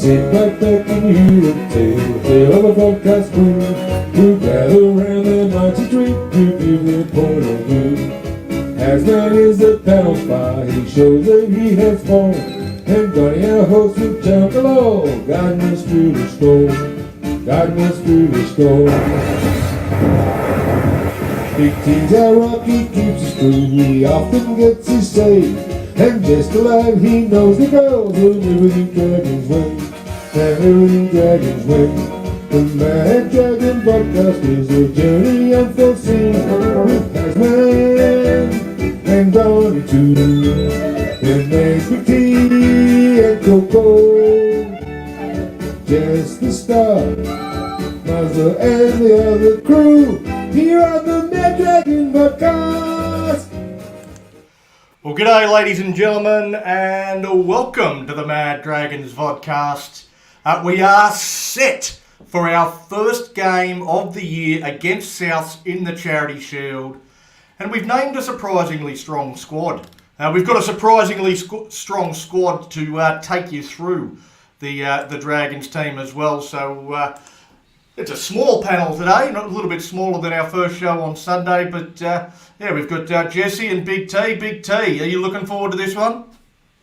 sit right back and hear them tell the tale of a broadcast crew who gather around their mighty drink to give their point of view. As man is the panel fire, he shows that he has fun, and Donny, our host, will jump along, guiding us through the storm, guiding us through the storm. Big T's our rock, he keeps us through, he often gets his say, and just alive he knows the girls when everything Dragon's way, and everything Dragon's way. The Mad Dragon podcast is a journey unforeseen with Tasman and Donny too, and there's Big T and Coco, just the start, Mazza and the other crew here on the Mad Dragon podcast. Well, g'day ladies and gentlemen, and welcome to the Mad Dragons vodcast. We are set for our first game of the year against Souths in the Charity Shield, and we've named a surprisingly strong squad. We've got a surprisingly strong squad to take you through the Dragons team as well, so it's a small panel today, not a little bit smaller than our first show on Sunday, but yeah, we've got Jesse and Big T. Big T, are you looking forward to this one?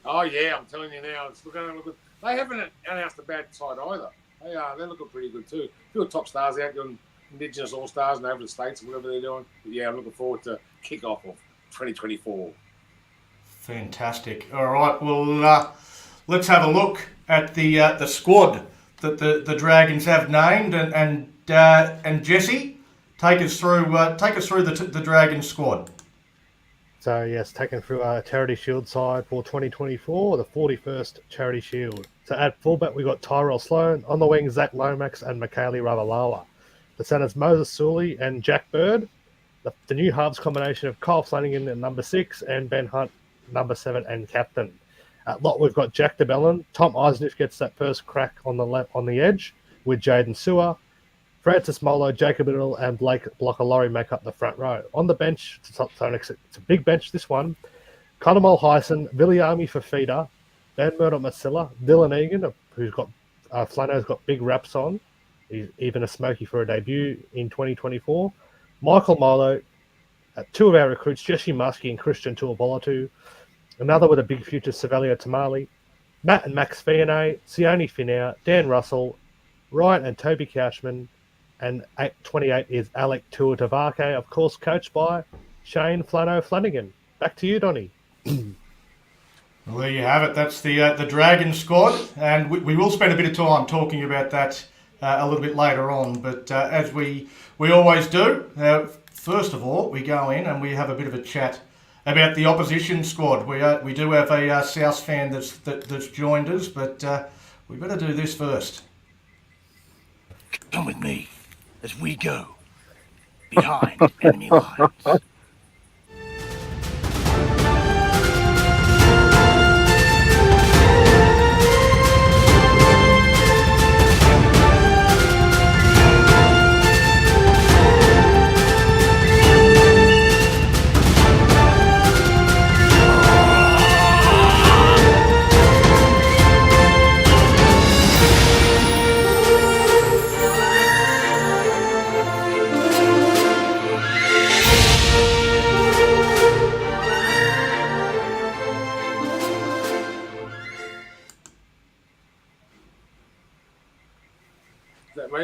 Oh yeah, I'm telling you now, it's looking. They haven't announced a bad side either. They're looking pretty good too. A few top stars out doing Indigenous All Stars and over the States, whatever they're doing. But yeah, I'm looking forward to kick-off of 2024. Fantastic. All right, well, let's have a look at the squad that the Dragons have named, and Jesse, take us through the Dragons squad. So yes, taken through our Charity Shield side for 2024, the 41st Charity Shield. So at fullback we got Tyrell Sloan, on the wing Zach Lomax and Michaeli Ravalawa. The centers Moses Sully and Jack Bird. The new halves combination of Kyle Flanagan at number 6 and Ben Hunt number 7 and captain. At lock we've got Jack DeBellin. Tom Eisniff gets that first crack on the left on the edge with Jaden Sewer. Francis Molo, Jacob Little and Blake Blocker-Lorry make up the front row. On the bench, it's a big bench this one. Conor Hyson, Viliami Fafita, Ben Murdoch-Masilla, Dylan Egan, who's got Flano's got big raps on. He's even a smoky for a debut in 2024. Michael Molo, two of our recruits, Jesse Muskie and Christian Tuabolatu. Another with a big future, Savelio Tamale. Matt and Max Fionney, Sione Finau, Dan Russell, Ryan and Toby Couchman, and 28 is Alec Tuatavake, of course, coached by Shane Flanagan. Back to you, Donny. Well, there you have it. That's the Dragon squad, and we will spend a bit of time talking about that a little bit later on. But as we always do, first of all, we go in and we have a bit of a chat about the opposition squad. We do have a South fan that's joined us, but we better do this first. Come with me as we go behind enemy lines.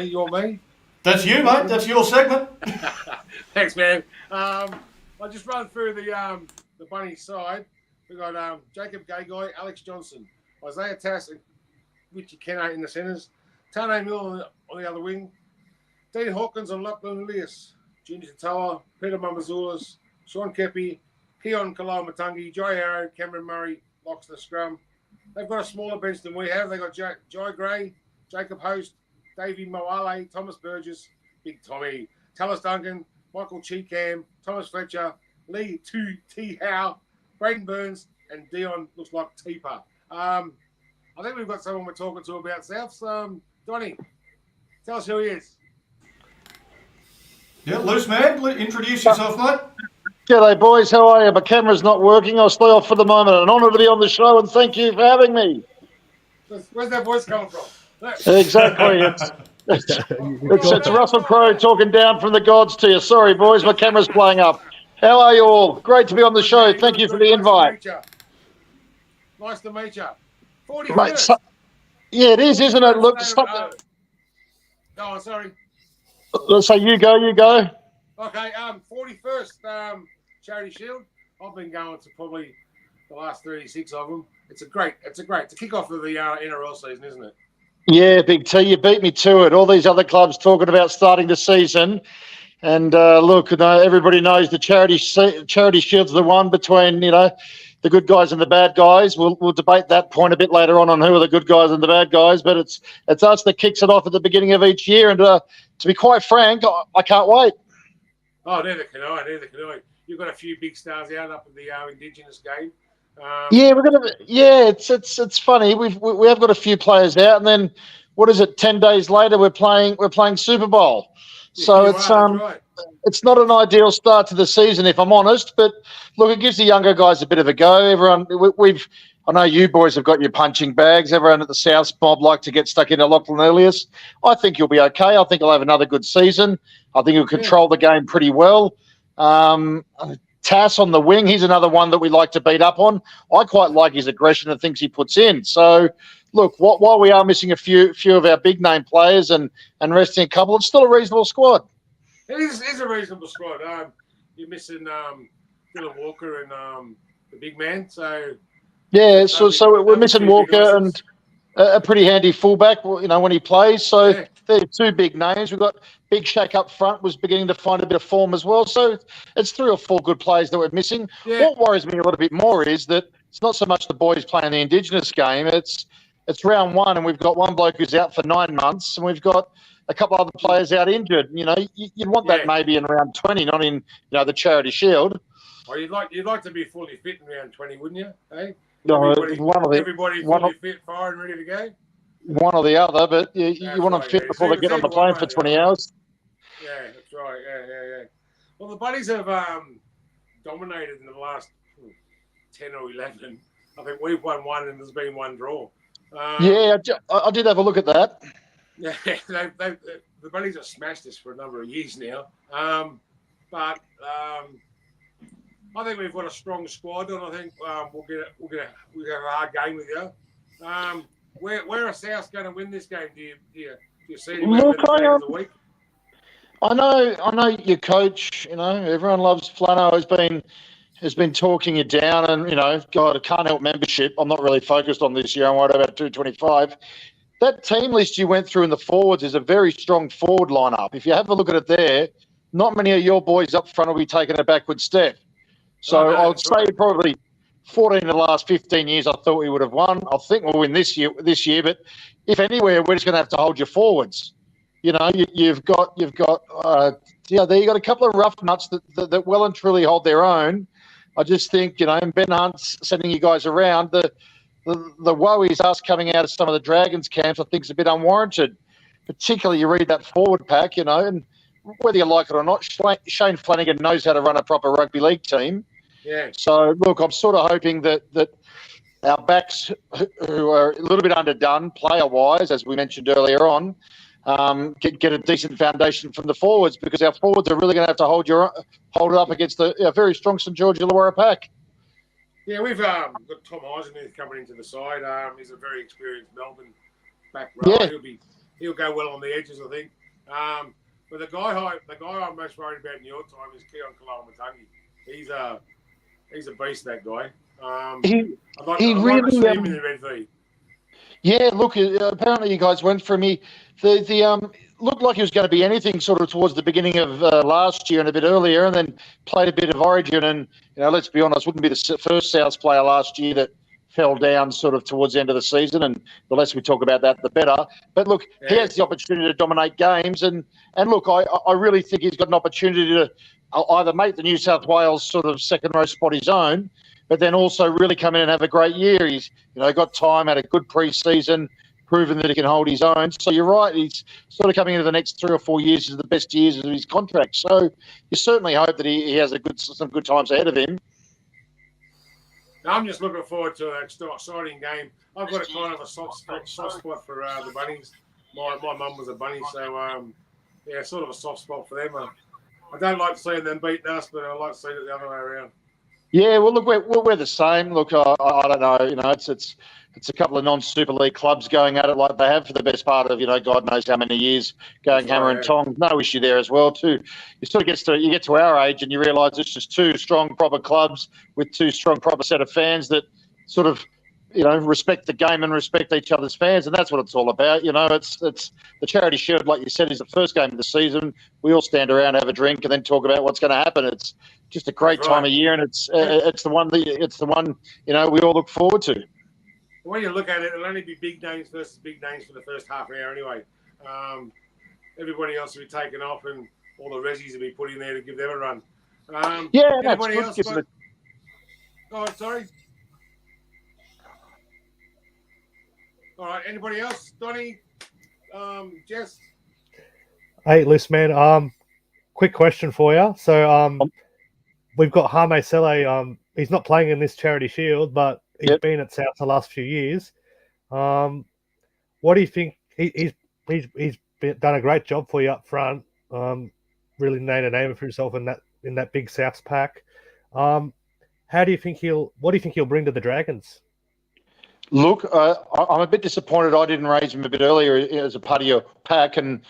You want me? That's you, mate. That's your segment. Thanks, man. I just run through the bunny side. We got Jacob Gagai, Alex Johnson, Isaiah Tass, and Richie Kenner in the centres. Tane Mill on the other wing. Dean Hawkins and Lachlan Elias, Junior Tatoa, Peter Mambazulas, Sean Kepi, Keon Kalamatangi, Joy Arrow, Cameron Murray, locks the scrum. They've got a smaller bench than we have. They've got Jai Gray, Jacob Host, Davey Moale, Thomas Burgess, Big Tommy, Talis Duncan, Michael Cheekham, Thomas Fletcher, Lee T. Howe, Braden Burns, and Dion looks like Teeper. I think we've got someone we're talking to about Souths. Donny, tell us who he is. Yeah, loose man, introduce yourself, mate. G'day, boys. How are you? My camera's not working. I'll stay off for the moment. An honour to be on the show, and thank you for having me. Where's that voice coming from? Exactly. It's Russell Crowe talking down from the gods to you. Sorry, boys, my camera's playing up. How are you all? Great to be on the show. Thank you for the invite. Nice to meet you. 41st. Mate, yeah, it is, isn't it? Look, Oh, sorry. let's say you go. Okay, 41st Charity Shield. I've been going to probably the last 36 of them. It's a kick off of the NRL season, isn't it? Yeah, Big T, you beat me to it. All these other clubs talking about starting the season. And look, everybody knows the Charity Shield's the one between, the good guys and the bad guys. We'll debate that point a bit later on who are the good guys and the bad guys. But it's us that kicks it off at the beginning of each year. And to be quite frank, I can't wait. Oh, neither can I. You've got a few big stars out up at the Indigenous game. It's funny. We have got a few players out, and then what is it? 10 days later, we're playing Super Bowl. So it's not an ideal start to the season, if I'm honest. But look, it gives the younger guys a bit of a go. Everyone, I know you boys have got your punching bags. Everyone at the South Mob like to get stuck into Lachlan Elias. I think you'll be okay. I think he'll have another good season. I think he'll control the game pretty well. Tass on the wing, he's another one that we like to beat up on. I quite like his aggression and things he puts in. So, look, while we are missing a few of our big name players and resting a couple, it's still a reasonable squad. It is a reasonable squad. You're missing Dylan Walker and the big man. So yeah, so we're missing Walker and a pretty handy fullback, when he plays. So they're two big names. We've got Big Shaq up front was beginning to find a bit of form as well. So it's 3 or 4 good players that we're missing. Yeah. What worries me a little bit more is that it's not so much the boys playing the Indigenous game. It's round 1 and we've got one bloke who's out for 9 months and we've got a couple other players out injured. You'd want that maybe in round 20, not in the Charity Shield. Well, you'd like to be fully fit in round 20, wouldn't you? Hey? No, everybody fully fit, fire and ready to go. One or the other, but you want them fit before they get on the plane for 20 hours. Yeah, that's right. Yeah. Well, the Bunnies have dominated in the last 10 or 11. I think we've won 1 and there's been 1 draw. I did have a look at that. Yeah, the Bunnies have smashed us for a number of years now. But I think we've got a strong squad, and I think we'll have a hard game with you. Where are South going to win this game? Do you see them over the game of the week? I know your coach. Everyone loves Flano. Has been talking you down, and God, I can't help membership. I'm not really focused on this year. I'm worried about 225. That team list you went through in the forwards is a very strong forward lineup. If you have a look at it there, not many of your boys up front will be taking a backward step. So I would say probably 14 of the last 15 years I thought we would have won. I think we'll win this year, but if anywhere, we're just going to have to hold your forwards. You've got a couple of rough nuts that well and truly hold their own. I just think, Ben Hunt's sending you guys around. The woes us coming out of some of the Dragons camps, I think is a bit unwarranted. Particularly, you read that forward pack, and whether you like it or not, Shane Flanagan knows how to run a proper rugby league team. Yeah. So, look, I'm sort of hoping that our backs, who are a little bit underdone player-wise, as we mentioned earlier on, get a decent foundation from the forwards, because our forwards are really going to have to hold it up against a very strong St George Illawarra pack. Yeah, we've got Tom Eisenhuth coming into the side. He's a very experienced Melbourne back row. Yeah. He'll go well on the edges, I think. But the guy I'm most worried about in your time is Keon Kalamatangi. He's a beast, that guy. I'd like to see him in the Red V. Yeah, look, apparently you guys went for me. The looked like he was going to be anything sort of towards the beginning of last year and a bit earlier, and then played a bit of Origin. And let's be honest, wouldn't be the first Souths player last year that fell down sort of towards the end of the season. And the less we talk about that, the better. But look, he has the opportunity to dominate games, and look, I really think he's got an opportunity to either make the New South Wales sort of second row spot his own, but then also really come in and have a great year. He's got time, had a good pre-season, proven that he can hold his own. So you're right, he's sort of coming into the next 3 or 4 years as the best years of his contract. So you certainly hope that he has some good times ahead of him. I'm just looking forward to an exciting game. I've got a kind of a soft spot for the Bunnies. My mum was a Bunny, so yeah, sort of a soft spot for them. I don't like seeing them beating us, but I like seeing it the other way around. Yeah, well, look, we're the same. Look, I don't know. You know, it's a couple of non-Super League clubs going at it like they have for the best part of, God knows how many years, going hammer and tongs. No issue there as well too. You sort of get to our age and you realise it's just two strong proper clubs with two strong proper set of fans that sort of respect the game and respect each other's fans, and that's what it's all about. It's the Charity Shield, like you said, is the first game of the season. We all stand around, have a drink, and then talk about what's going to happen. It's just a great time of year, and it's the one we all look forward to. When you look at it, it'll only be big names versus big names for the first half hour anyway. Everybody else will be taken off, and all the Rezzies will be put in there to give them a run. Yeah, anybody that's good. else? Oh, sorry. All right. Anybody else? Donnie, Jess? Hey, listen, man. Quick question for you. So, we've got Jaime Sele. He's not playing in this Charity Shield, but he's been at South the last few years. What do you think? He's done a great job for you up front. Really made a name for himself in that big Souths pack. What do you think he'll bring to the Dragons? Look, I'm a bit disappointed I didn't raise him a bit earlier as a part of your pack, and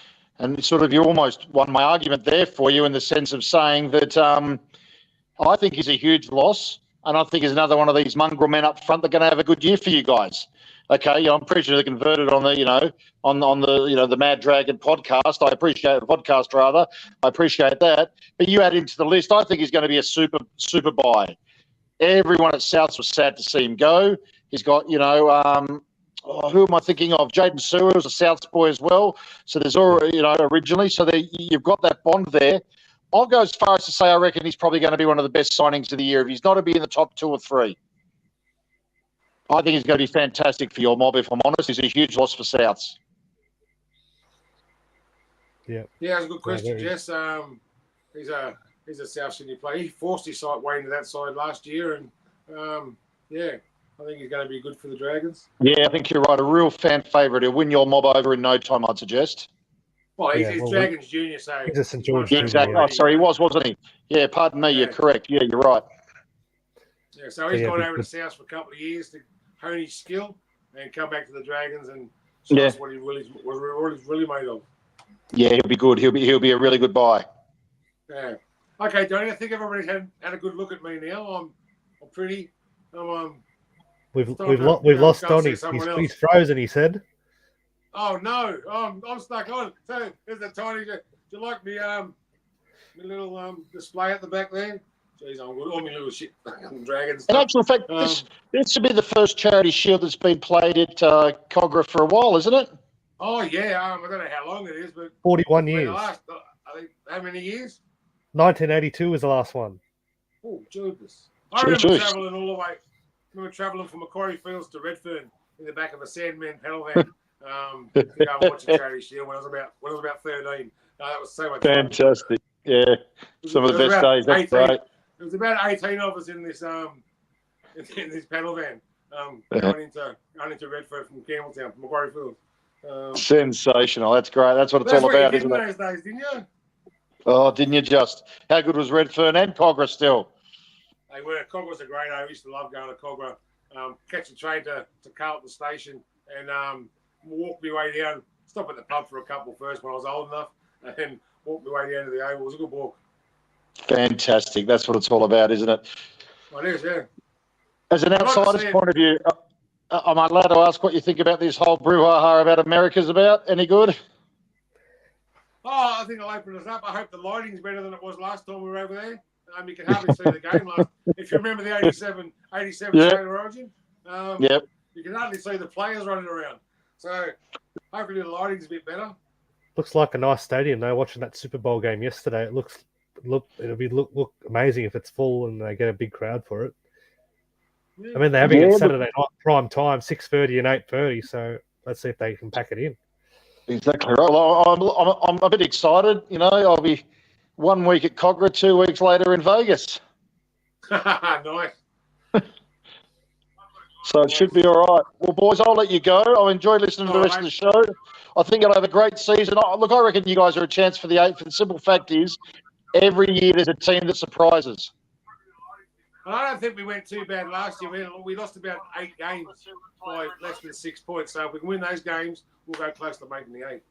sort of you almost won my argument there for you in the sense of saying that I think he's a huge loss, and I think he's another one of these mongrel men up front that are going to have a good year for you guys. Okay, I'm pretty sure they converted on the Mad Dragon podcast. I appreciate the podcast rather. I appreciate that, but you add into the list. I think he's going to be a super buy. Everyone at Souths was sad to see him go. He's got, who am I thinking of? Jaden Sewer was a Souths boy as well. So there's already, originally. So you've got that bond there. I'll go as far as to say I reckon he's probably going to be one of the best signings of the year. If he's not to be in the top 2 or 3, I think he's going to be fantastic for your mob, if I'm honest. He's a huge loss for Souths. Yeah, that's a good question, Jess. He's a South Sydney player. He forced his way into that side last year, and I think he's going to be good for the Dragons. Yeah, I think you're right. A real fan favourite. He'll win your mob over in no time, I'd suggest. Well, he's Dragons Junior, so he's a St George. Exactly. Oh, sorry, he wasn't he? Yeah, pardon me. Yeah. You're correct. Yeah, you're right. Yeah, so he's gone over to South for a couple of years to hone his skill and come back to the Dragons and show us what he really made of. Yeah, he'll be good. He'll be a really good buy. Yeah. Okay, Donnie. I think everybody's had a good look at me now. I'm pretty. We've lost Donnie. He's frozen. He said. Oh no! I'm stuck on. So there's a tiny. Do you like me? My little display at the back there. Jeez, I'm good. All my little shit dragons. In actual fact, this should be the first Charity Shield that's been played at Cogra for a while, isn't it? Oh yeah. I don't know how long it is, but 41 years. I think how many years? 1982 was the last one. Oh, goodness. I remember travelling all the way. I remember travelling from Macquarie Fields to Redfern in the back of a Sandman pedal van. To go and watch a Charity Shield when I was about 13. That was so much fun. Fantastic. Yeah. Some of the best days. That's great. There was about 18 of us in this pedal van going into Redfern from Campbelltown, from Macquarie Fields. Sensational. That's great. That's what it's all about, isn't it? Those days, didn't you? Oh, didn't you just? How good was Redfern and Cogra still? They were. Cogra's a great. I used to love going to Cogra. Catch a train to Carlton Station and walk my way down. Stop at the pub for a couple first when I was old enough, and then walk my way down to the Oval. It was a good walk. Fantastic. That's what it's all about, isn't it? Well, it is, yeah. As an outsider's point of view, am I allowed to ask what you think about this whole brouhaha about America's about? Any good? Oh, I think I'll open us up. I hope the lighting's better than it was last time we were over there. You can hardly see the game last. If you remember the 87 State of Origin, you can hardly see the players running around. So hopefully the lighting's a bit better. Looks like a nice stadium though. Watching that Super Bowl game yesterday, it'll look amazing if it's full and they get a big crowd for it. Yeah. I mean, they're having it Saturday night prime time, 6:30 and 8:30. So let's see if they can pack it in. Exactly right. Well, I'm a bit excited. I'll be 1 week at Cogra, 2 weeks later in Vegas. Nice. So it should be all right. Well, boys, I'll let you go. I enjoyed listening to the All rest right. of the show. I think I'll have a great season. Look, I reckon you guys are a chance for the 8th. The simple fact is, every year there's a team that surprises. And I don't think we went too bad last year. We lost about 8 games by less than 6 points. So if we can win those games, we'll go close to making the 8.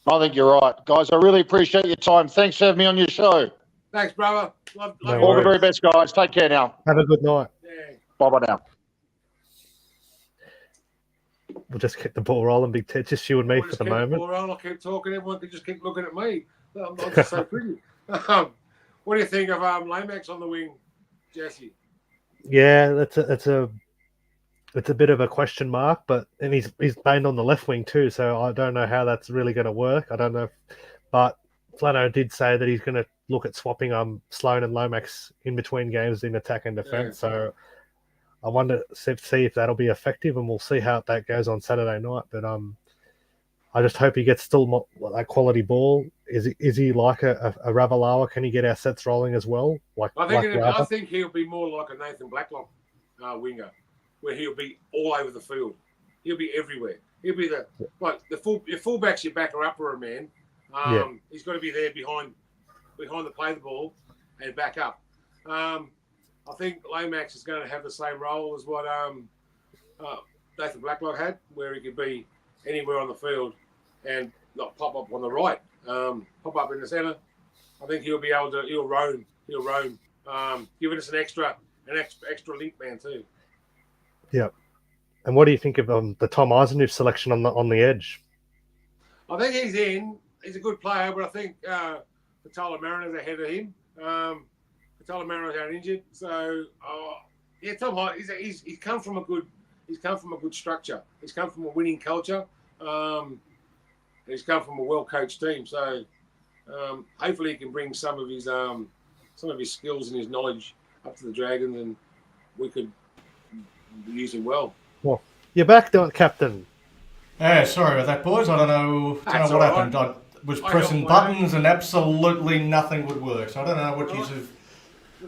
I think you're right. Guys, I really appreciate your time. Thanks for having me on your show. Thanks, brother. Love No you. All the worries. very best, guys. Take care now. Have a good night. Yeah. Bye-bye now. We'll just keep the ball rolling, Big Ted. Just you and me We'll for just the keep it moment. all around. I'll keep talking. Everyone can just keep looking at me. I'm just so pretty. What do you think of Lomax on the wing, Jesse? Yeah, it's a bit of a question mark, but he's playing on the left wing too, so I don't know how that's really going to work. I don't know, but Flano did say that he's going to look at swapping Sloan and Lomax in between games in attack and defence. Yeah. So I wonder see if that'll be effective, and we'll see how that goes on Saturday night. But I just hope he gets still that quality ball. Is he like a Ravalawa? Can he get our sets rolling as well? I think he'll be more like a Nathan Blacklock winger, where he'll be all over the field. He'll be everywhere. He'll be the fullbacks, your back or upper man. He's got to be there behind the play the ball and back up. I think Lomax is going to have the same role as what Nathan Blacklock had, where he could be anywhere on the field and not pop up on the right, pop up in the centre. I think he'll be able to. He'll roam. Giving us an extra link man too. Yeah. And what do you think of the Tom Eisenhuth selection on the edge? I think he's in. He's a good player, but I think Patola Mariner's ahead of him. Patola Mariner's out injured, so Tom Hart. He's come from a good. He's come from a good structure. He's come from a winning culture. He's come from a well-coached team. So hopefully he can bring some of his skills and his knowledge up to the Dragons, and we could use him well. Well, you're back, Captain. Yeah, sorry about that, boys. I don't know That's what all happened. right. I was I pressing helped my buttons and absolutely nothing would work. So I don't know what you have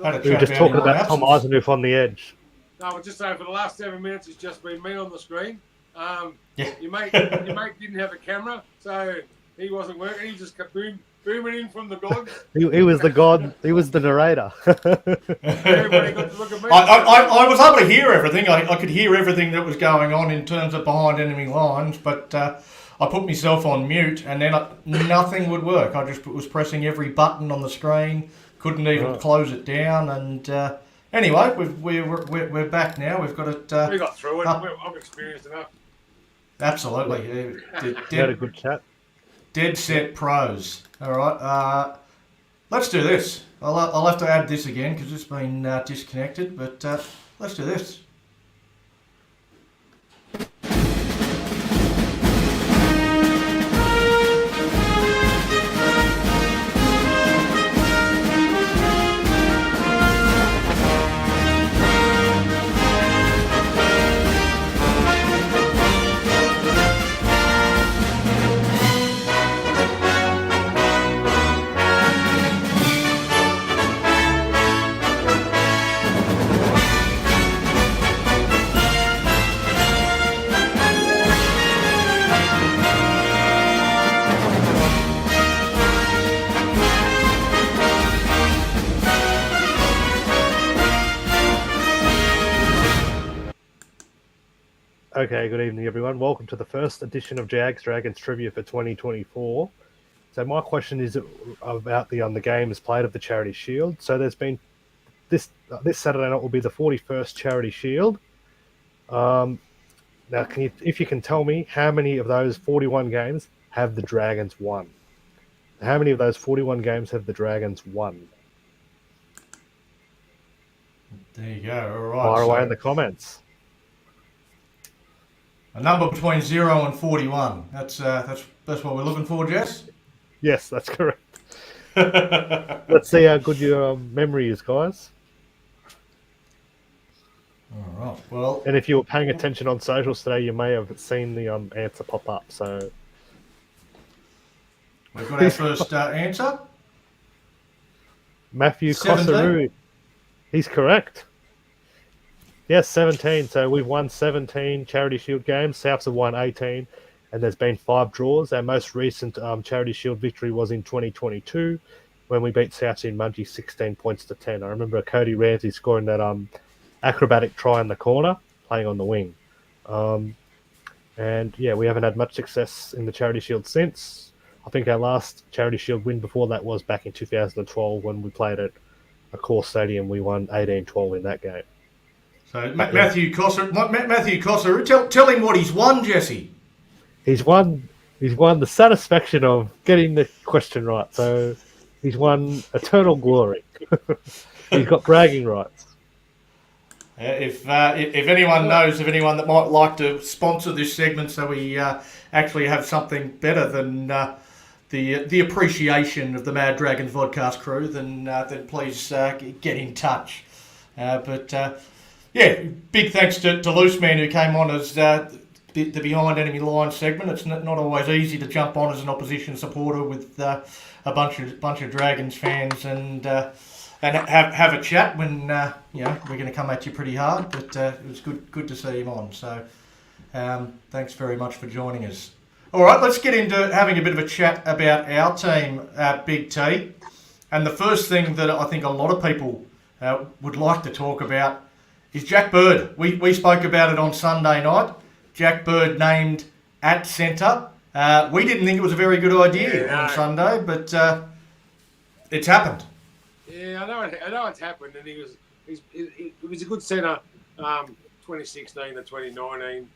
had a We were chat just talking in my about Tom absence. Eisenhuth on the edge. No, but just saying, for the last 7 minutes, it's just been me on the screen. Yeah. Your mate didn't have a camera, so he wasn't working. He just kept booming in from the gods. He was the god. He was the narrator. Everybody got to look at me. I was able to hear everything. I could hear everything that was going on in terms of behind enemy lines, but I put myself on mute, and then nothing would work. I just was pressing every button on the screen, couldn't even close it down, and anyway, we're back now. We've got it. We got through it. up. I'm experienced enough. Absolutely, We had a good chat. dead set pros. All right, let's do this. I'll have to add this again because it's been disconnected, but let's do this. Okay, good evening, everyone. Welcome to the first edition of Jags Dragons Trivia for 2024. So my question is about the games played of the Charity Shield. So there's been this Saturday night will be the 41st Charity Shield. Now, if you can tell me how many of those 41 games have the Dragons won? How many of those 41 games have the Dragons won? There you go. All right. Fire away so in the comments. a number between 0 and 41. That's what we're looking for, Jess. Yes, that's correct. Let's see how good your memory is, guys. All right. Well, And if you were paying attention on socials today, you may have seen the answer pop up. So we've got our first answer. Matthew 17. Kosaru, he's correct. Yes, 17. So we've won 17 Charity Shield games. Souths have won 18, and there's been 5 draws. Our most recent Charity Shield victory was in 2022 when we beat Souths in Mudgee 16 points to 10. I remember Cody Ramsey scoring that acrobatic try in the corner, playing on the wing. And yeah, we haven't had much success in the Charity Shield since. I think our last Charity Shield win before that was back in 2012 when we played at a core stadium. We won 18-12 in that game. So Matthew Cossar, tell him what he's won, Jesse. He's won the satisfaction of getting the question right. So he's won eternal glory. He's got bragging rights. If anyone knows of anyone that might like to sponsor this segment, so we actually have something better than the appreciation of the Mad Dragons Vodcast crew, then please get in touch. Yeah, big thanks to Loose Man who came on as the Behind Enemy Lines segment. It's not always easy to jump on as an opposition supporter with a bunch of Dragons fans and have a chat when we're going to come at you pretty hard. But it was good to see him on. So thanks very much for joining us. All right, let's get into having a bit of a chat about our team at Big T. And the first thing that I think a lot of people would like to talk about is Jack Bird. We spoke about it on Sunday night. Jack Bird named at centre. We didn't think it was a very good idea on Sunday, but it's happened. Yeah, I know it's happened, and he was a good centre, 2016 to 2019.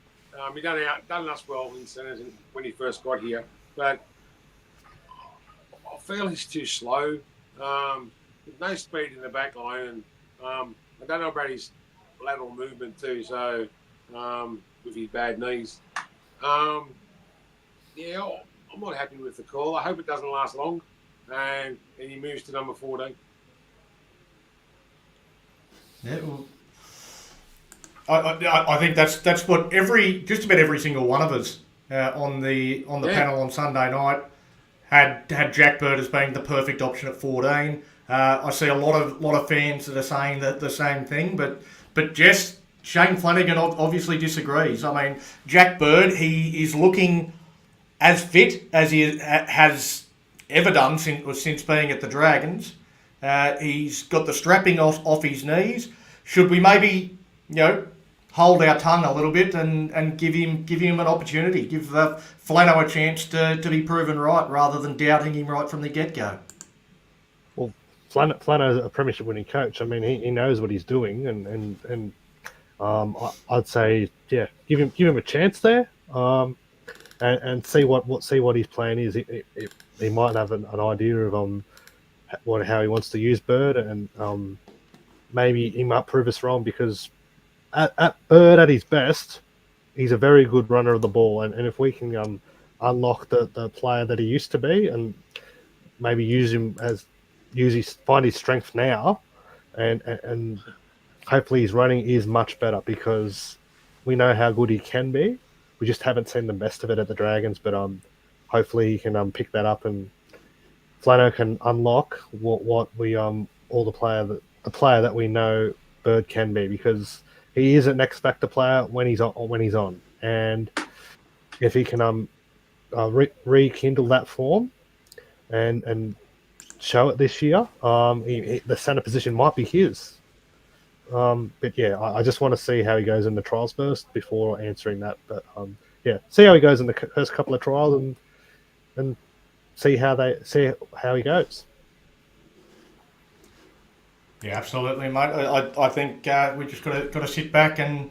He done us well in centres when he first got here, but I feel he's too slow. No speed in the back line, and I don't know about his lateral movement too. So with his bad knees, I'm not happy with the call. I hope it doesn't last long, and he moves to number 14. Yeah, well, I think that's what just about every single one of us on the panel on Sunday night had Jack Bird as being the perfect option at 14. I see a lot of fans that are saying the same thing, but Jess, Shane Flanagan obviously disagrees. I mean, Jack Bird, he is looking as fit as he has ever done since being at the Dragons. He's got the strapping off his knees. Should we maybe, hold our tongue a little bit and give him an opportunity, give Flano a chance to be proven right rather than doubting him right from the get-go? Well, Flano's a premiership winning coach. I mean, he knows what he's doing, and I'd say, yeah, give him a chance there, and see what his plan is. He might have an idea of how he wants to use Bird, and maybe he might prove us wrong, because at Bird at his best, he's a very good runner of the ball, and if we can unlock the player that he used to be, and maybe find his strength now, and hopefully his running is much better, because we know how good he can be. We just haven't seen the best of it at the Dragons, but hopefully he can pick that up, and Flano can unlock what we the player that we know Bird can be, because he is an X factor player when he's on, and if he can rekindle that form and show it this year, the centre position might be his. But yeah, I just want to see how he goes in the trials first before answering that. But yeah, see how he goes in the first couple of trials and see how he goes. Yeah, absolutely, mate. I think we just got to sit back and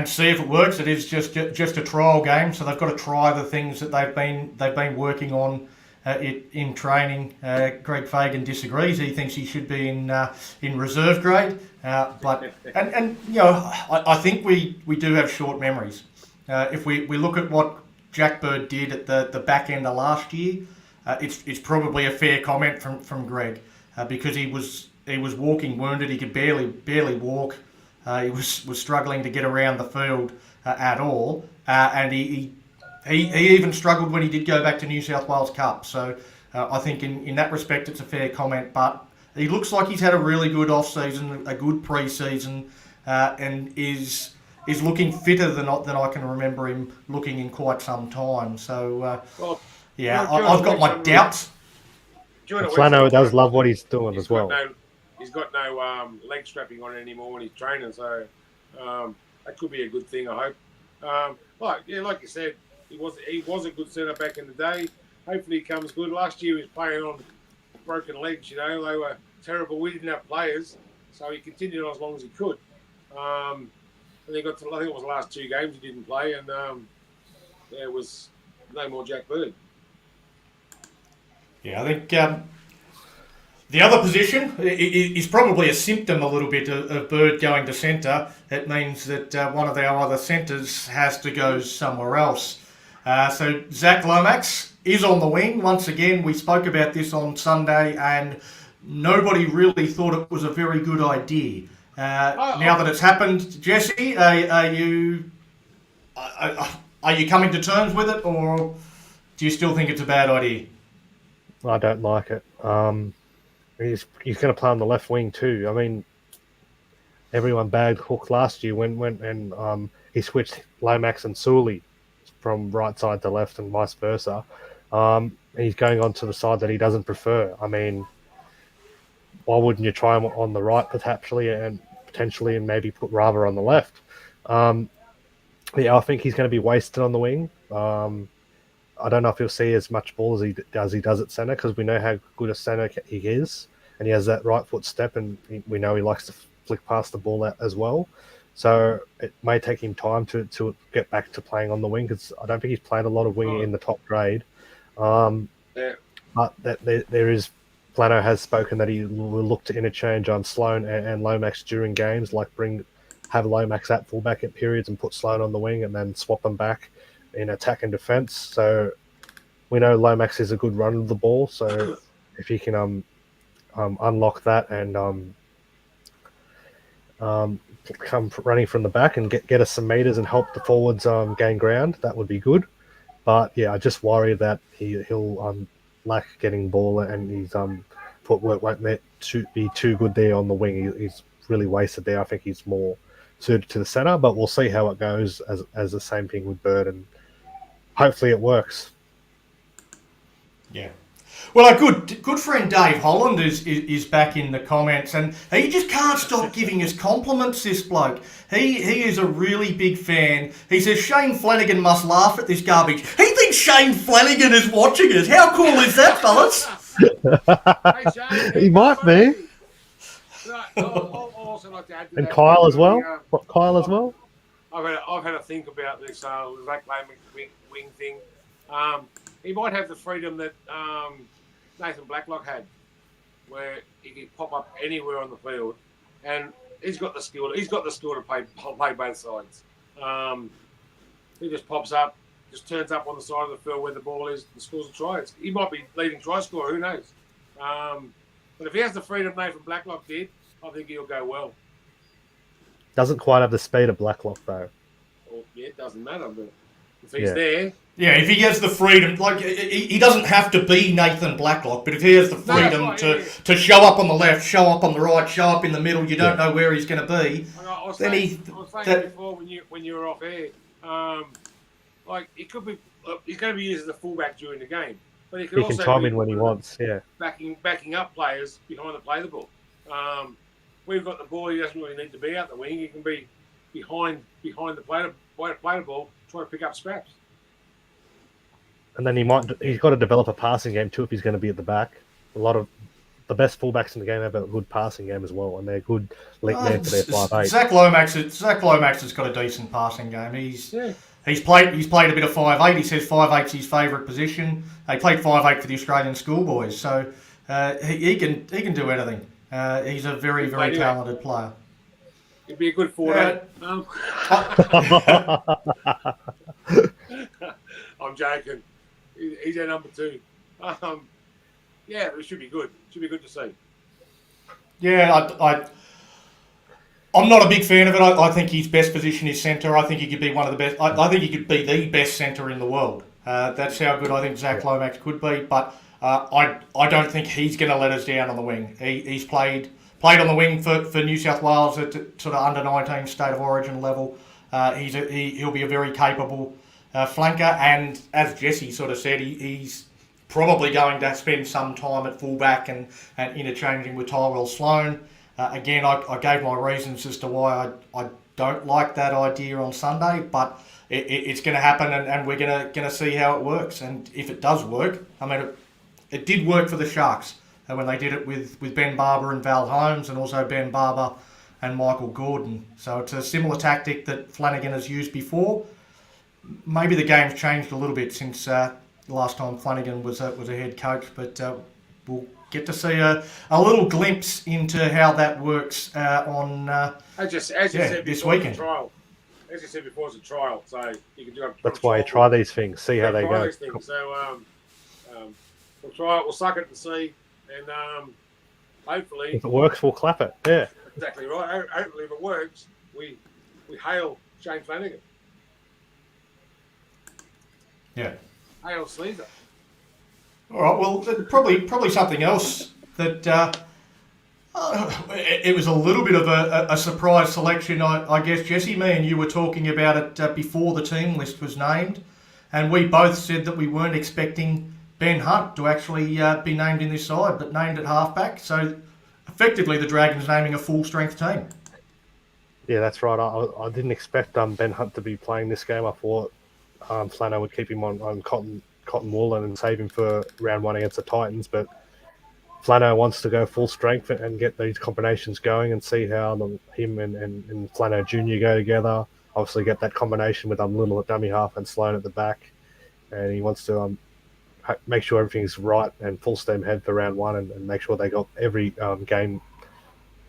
see if it works. It is just a trial game, so they've got to try the things that they've been working on in training. Greg Fagan disagrees. He thinks he should be in reserve grade. But I think we do have short memories. If we look at what Jack Bird did at the back end of last year, it's probably a fair comment from Greg, because he was walking wounded. He could barely walk. He was struggling to get around the field at all, and he even struggled when he did go back to New South Wales Cup. So I think in that respect it's a fair comment. But he looks like he's had a really good off season, a good pre-season, and is looking fitter than I can remember him looking in quite some time. So, Well, yeah, during I've the got week, my doubts. during the week, Flano does love what he's doing as well. He's got no leg strapping on anymore when he's training, so that could be a good thing, I hope. Like you said, he was a good centre back in the day. Hopefully he comes good. Last year he was playing on broken legs, they were terrible. We didn't have players, so he continued on as long as he could. And he got to, I think it was the last 2 games he didn't play, and there was no more Jack Bird. Yeah, I think the other position is probably a symptom a little bit of Bird going to centre. It means that one of our other centres has to go somewhere else. So Zach Lomax is on the wing. Once again, we spoke about this on Sunday and nobody really thought it was a very good idea. Now that it's happened, Jesse, are you coming to terms with it, or do you still think it's a bad idea? I don't like it. He's going to play on the left wing too. I mean, everyone bagged Hook last year when he switched Lomax and Sully from right side to left and vice versa. He's going on to the side that he doesn't prefer. I mean, why wouldn't you try him on the right potentially and maybe put Rava on the left? Yeah, I think he's going to be wasted on the wing. I don't know if he'll see as much ball as he does at centre, because we know how good a centre he is, and he has that right foot step, and we know he likes to flick past the ball out as well. So it may take him time to get back to playing on the wing, because I don't think he's played a lot of wing in the top grade. But there is, Flano has spoken that he will look to interchange Sloan and Lomax during games, like have Lomax at fullback at periods and put Sloan on the wing and then swap them back in attack and defence. So we know Lomax is a good runner of the ball, so if he can unlock that and come running from the back and get us some metres and help the forwards gain ground, that would be good. But yeah, I just worry that he'll lack getting ball, and his footwork won't be too good there on the wing. He's really wasted there. I think he's more suited to the centre, but we'll see how it goes as the same thing with Bird, and hopefully it works. Yeah. Well, our good friend Dave Holland is back in the comments, and he just can't stop giving us compliments, this bloke. He is a really big fan. He says Shane Flanagan must laugh at this garbage. He thinks Shane Flanagan is watching us. How cool is that, fellas? Hey, Shane, He might be. I'd also like to add to And that, Kyle as well. Kyle as well. I've had a think about this Zach Lomax wing thing. He might have the freedom that Nathan Blacklock had, where he can pop up anywhere on the field, and he's got the skill. He's got the skill to play both sides. He just pops up, just turns up on the side of the field where the ball is, and scores a try. He might be leading try scorer. Who knows? But if he has the freedom Nathan Blacklock did, I think he'll go well. Doesn't quite have the speed of Blacklock though. Well, yeah, it doesn't matter. But if he's there. Yeah, if he has the freedom, like he doesn't have to be Nathan Blacklock, but if he has the freedom to show up on the left, show up on the right, show up in the middle, you don't know where he's going to be. I was saying before when you were off air, like he could be, he's going to be used as a fullback during the game, but he can also time in when he wants. Yeah, backing up players behind the play the ball. We've got the ball. He doesn't really need to be out the wing. He can be behind the play to play the ball, trying to pick up scraps. and then he's got to develop a passing game too if he's going to be at the back. A lot of the best fullbacks in the game have a good passing game as well, and they're good link man to their 5'8". Zach Lomax has got a decent passing game. He's played a bit of 5'8". He says 5'8's his favourite position. He played 5'8 for the Australian schoolboys, so he can do anything. He's a very talented player. He'd be a good forward. I'm joking. He's our number 2. Yeah, it should be good. Should be good to see. Yeah, I'm not a big fan of it. I think his best position is centre. I think he could be one of the best. I think he could be the best centre in the world. That's how good I think Zach Lomax could be. But I don't think he's going to let us down on the wing. He's played played on the wing for New South Wales at sort of under 19 state of origin level. He'll be a very capable flanker, and as Jesse sort of said, he's probably going to spend some time at fullback and interchanging with Tyrell Sloan. Again, I gave my reasons as to why I don't like that idea on Sunday, but it's going to happen, and we're going to see how it works. And if it does work, I mean, it did work for the Sharks when they did it with Ben Barber and Val Holmes, and also Ben Barber and Michael Gordon. So it's a similar tactic that Flanagan has used before. Maybe the game's changed a little bit since the last time Flanagan was a head coach, but we'll get to see a little glimpse into how that works on As you said this before, weekend. It's a trial. As you said before, it's a trial, so you can do it. That's why you try these things, see how they try go. these things. So we'll try it. We'll suck it and see, and hopefully, If it works, we'll clap it. Yeah. exactly right. Hopefully, if it works, we hail Shane Flanagan. Yeah. Hail Sleazer. All right. Well, probably something else that it was a little bit of a surprise selection. I guess Jesse, me and you were talking about it before the team list was named, and we both said that we weren't expecting Ben Hunt to actually be named in this side, but named at halfback. So effectively, the Dragons naming a full strength team. Yeah, that's right. I didn't expect Ben Hunt to be playing this game. I thought Flano would keep him on cotton wool and save him for round one against the Titans, but Flano wants to go full strength and get these combinations going and see how him and Flano Jr. go together. Obviously get that combination with Little at dummy half and Sloan at the back, and he wants to make sure everything's right and full steam ahead for round one and make sure they got every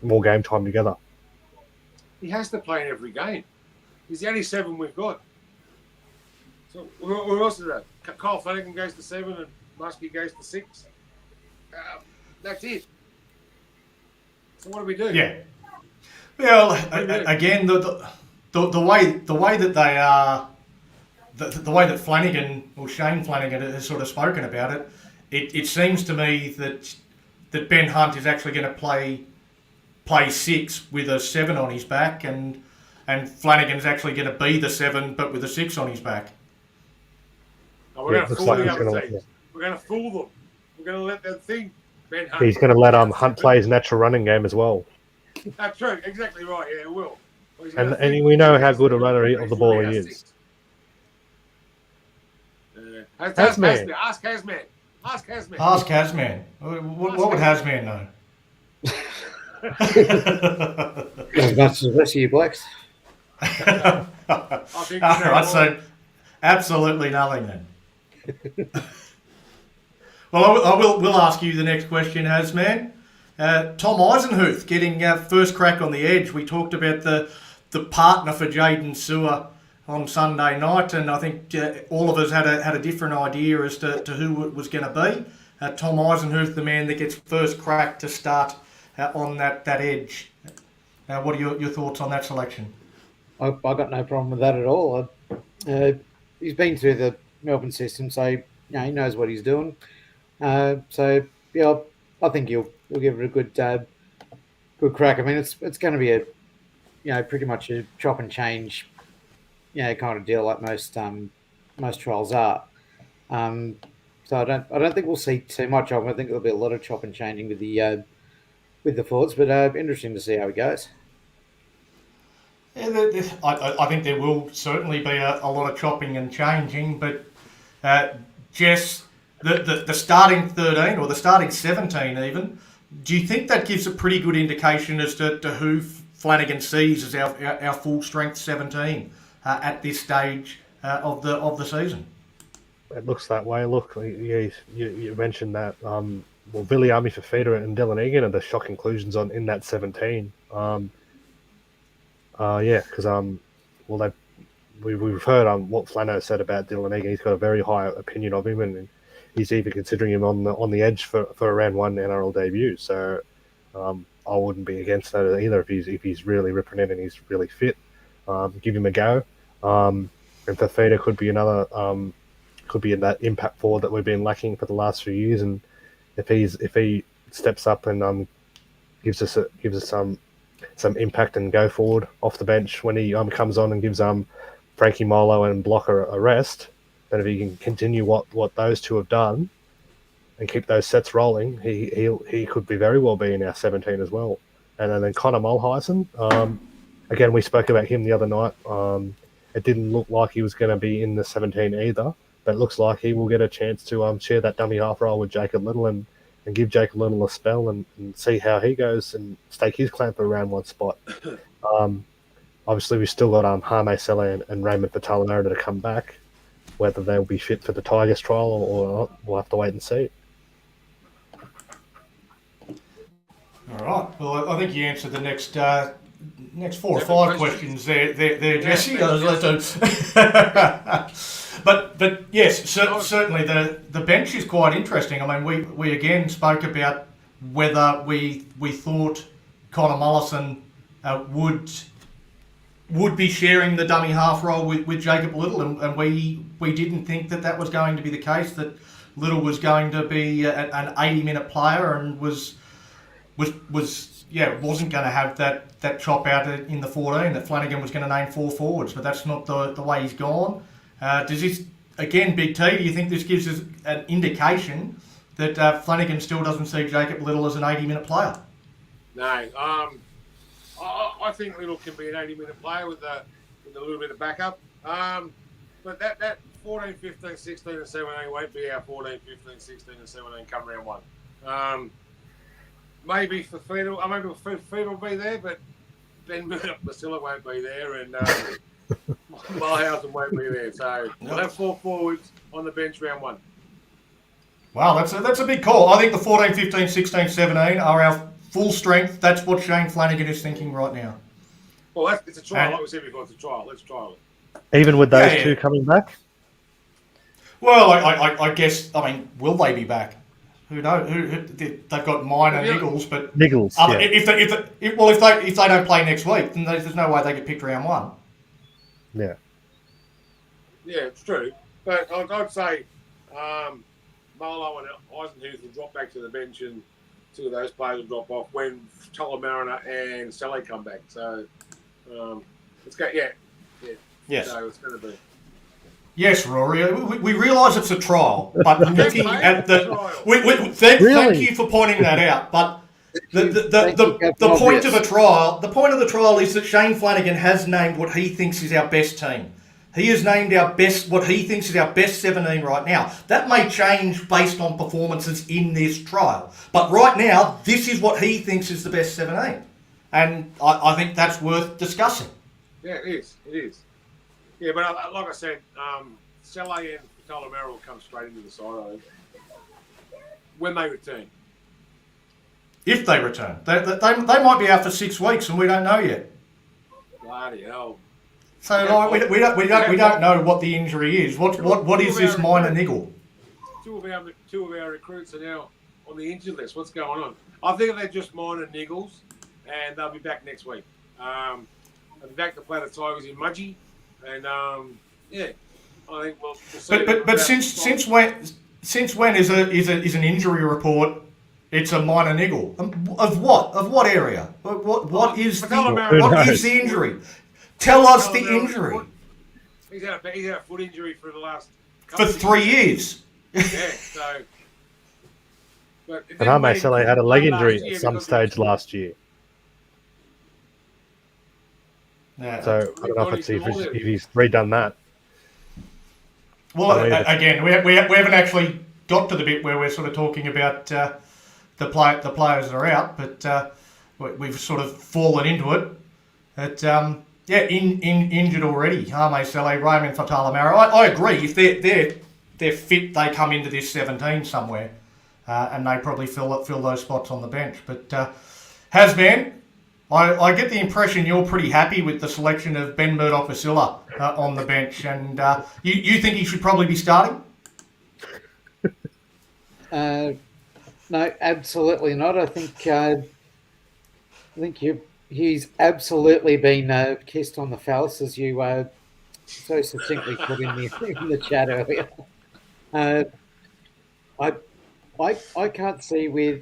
more game time together. He has to play in every game. He's the only 7 we've got. So who else is that? Kyle Flanagan goes to 7 and Muskie goes to 6. That's it. So what do we do? Yeah. Well, again, the way that they are, the way that Flanagan or Shane Flanagan has sort of spoken about it, it seems to me that Ben Hunt is actually going to play 6 with a 7 on his back, and Flanagan's actually going to be the 7 but with a 6 on his back. Oh, we're going to fool like the he's other gonna- teams. We're going to fool them. We're going to let them think Ben Hunt. He's going to let Hunt play his natural running game as well. That's true. Exactly right. Yeah, it will. Well, he's And gonna think we know how he's good a gonna runner think of the he's ball really he our is. 6. Hazman. Ask Hazman. Ask Hazman. Ask Hazman. What would Hazman know? As much as the rest of you blacks. I think All right, so absolutely nothing then. Well, we'll ask you the next question, Hazman. Tom Eisenhuth getting first crack on the edge. We talked about the partner for Jaden Sewer on Sunday night, and I think all of us had a different idea as to who it was going to be. Tom Eisenhuth, the man that gets first crack to start on that edge. What are your thoughts on that selection? I got no problem with that at all. He's been through the Melbourne system, so he knows what he's doing. So yeah, I think he'll give it a good crack. I mean, it's going to be a pretty much a chop and change, kind of deal like most trials are. So I don't think we'll see too much of him. I think there'll be a lot of chop and changing with the forwards, but interesting to see how he goes. Yeah, I think there will certainly be a lot of chopping and changing, but Jess, the starting 13 or the starting 17 even, do you think that gives a pretty good indication as to who Flanagan sees as our full strength 17 at this stage of the season? It looks that way. Look, you mentioned that. Viliami Fafita and Dylan Egan are the shock inclusions in that 17. Because we've heard what Flano said about Dylan Egan. He's got a very high opinion of him, and he's even considering him on the edge for a round one NRL debut. So I wouldn't be against that either if he's really ripping it and he's really fit. Give him a go. And Fafita could be another could be in that impact forward that we've been lacking for the last few years. And if he steps up and gives us some impact and go forward off the bench when he comes on and gives Frankie Molo and Blocker a rest. Then if he can continue what those two have done and keep those sets rolling, he could be very well be in our 17 as well. And then Connor Mulhausen, again, we spoke about him the other night. It didn't look like he was going to be in the 17 either, but it looks like he will get a chance to share that dummy half role with Jacob Little and give Jacob Little a spell and see how he goes and stake his claim for round one spot. Obviously, we've still got Hame Sele and Raymond Fatalamara to come back. Whether they'll be fit for the Tigers trial or not, we'll have to wait and see. All right. Well, I think you answered the next 4 or 5 questions there, Jesse. But yes, certainly the bench is quite interesting. I mean, we again spoke about whether we thought Connor Mullison would be sharing the dummy half role with Jacob Little, and we didn't think that was going to be the case. That Little was going to be an 80-minute player and wasn't going to have that chop out in the 14, that Flanagan was going to name 4 forwards, but that's not the way he's gone. Does this, again, Big T, do you think this gives us an indication that Flanagan still doesn't see Jacob Little as an 80-minute player? No. I think Little can be an 80-minute player with a little bit of backup. But that 14, 15, 16 and 17 won't be our 14, 15, 16 and 17 come round one. Maybe for Fiedel, maybe Fiedel will be there, but Ben Basila won't be there, and Mulhausen won't be there. So we'll have 4 forwards on the bench round one. Wow, that's a big call. I think the 14, 15, 16, 17 are our full strength. That's what Shane Flanagan is thinking right now. Well, it's a trial. Like we said before, it's a trial. Let's trial it. Even with those two coming back? Well, I guess, will they be back? Who knows? They've got Mine and Niggles, but Niggles. Yeah. If they don't play next week, then there's no way they get picked round one. Yeah. Yeah, it's true. But I'd say Marlowe and Eisenhuth will drop back to the bench, and 2 of those players will drop off when Tolomariner and Sally come back. So let's go. Yeah. Yes. So it's going to be. Yes, Rory. We realise it's a trial, but looking at thank you for pointing that out. But the point of the trial is that Shane Flanagan has named what he thinks is our best team. He has named what he thinks is our best 17 right now. That may change based on performances in this trial, but right now this is what he thinks is the best 17, and I think that's worth discussing. Yeah, it is. Yeah, but like I said, Saleh and Talamera will come straight into the side, I think, when they return. If they return. They might be out for 6 weeks and we don't know yet. Bloody hell. So we don't know what the injury is. What is this minor niggle? Two of our recruits are now on the injured list. What's going on? I think they're just minor niggles, and they'll be back next week. They'll be back to play the Tigers in Mudgee. And I think we'll see. But since when is an injury report? It's a minor niggle. Of what? Of what area? What is the injury? Tell us the injury. He's had a foot injury for the last. For 3 years. Yeah. So. And Hame Sele had a leg injury at some stage last year. Yeah. So I don't know if he's redone that. Well, again, we haven't actually got to the bit where we're sort of talking about the players that are out, but we've sort of fallen into it. But injured already. Hame Sele, Raymond Fatalamara. I agree. If they're fit, they come into this 17 somewhere, and they probably fill those spots on the bench. But Hasman, I get the impression you're pretty happy with the selection of Ben Murdoch-Vasila on the bench, and you think he should probably be starting? No, absolutely not. I think he's absolutely been kissed on the phallus, as you so succinctly put in the chat earlier. I can't see with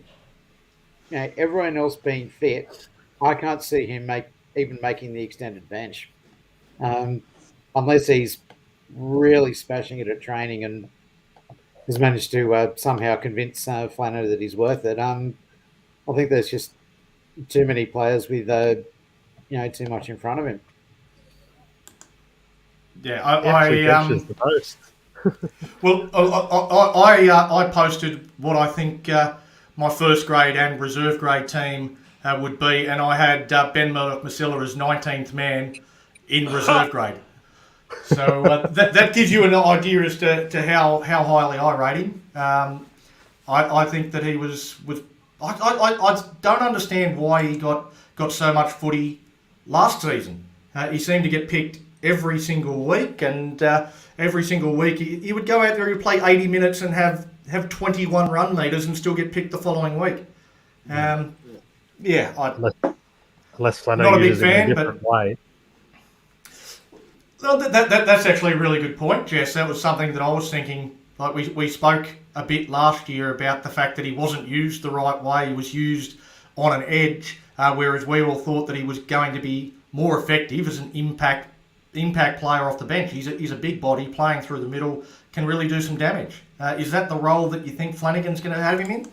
everyone else being fit, I can't see him even making the extended bench, unless he's really smashing it at training and has managed to somehow convince Flano that he's worth it. I think there's just too many players with too much in front of him. Yeah, Actually benches the most. Well, I posted what I think my first grade and reserve grade team would be, and I had Ben Murdoch-Masila as 19th man in reserve grade. So that gives you an idea as to how highly I rate him. I think that he was I don't understand why he got so much footy last season. He seemed to get picked every single week, and every single week he would go out there, he'd play 80 minutes and have 21 run meters and still get picked the following week. Unless Flano not a big uses it in fan, a different way. Well, that's actually a really good point, Jess. That was something that I was thinking. Like we spoke a bit last year about the fact that he wasn't used the right way. He was used on an edge, whereas we all thought that he was going to be more effective as an impact player off the bench. He's a big body playing through the middle, can really do some damage. Is that the role that you think Flanagan's going to have him in?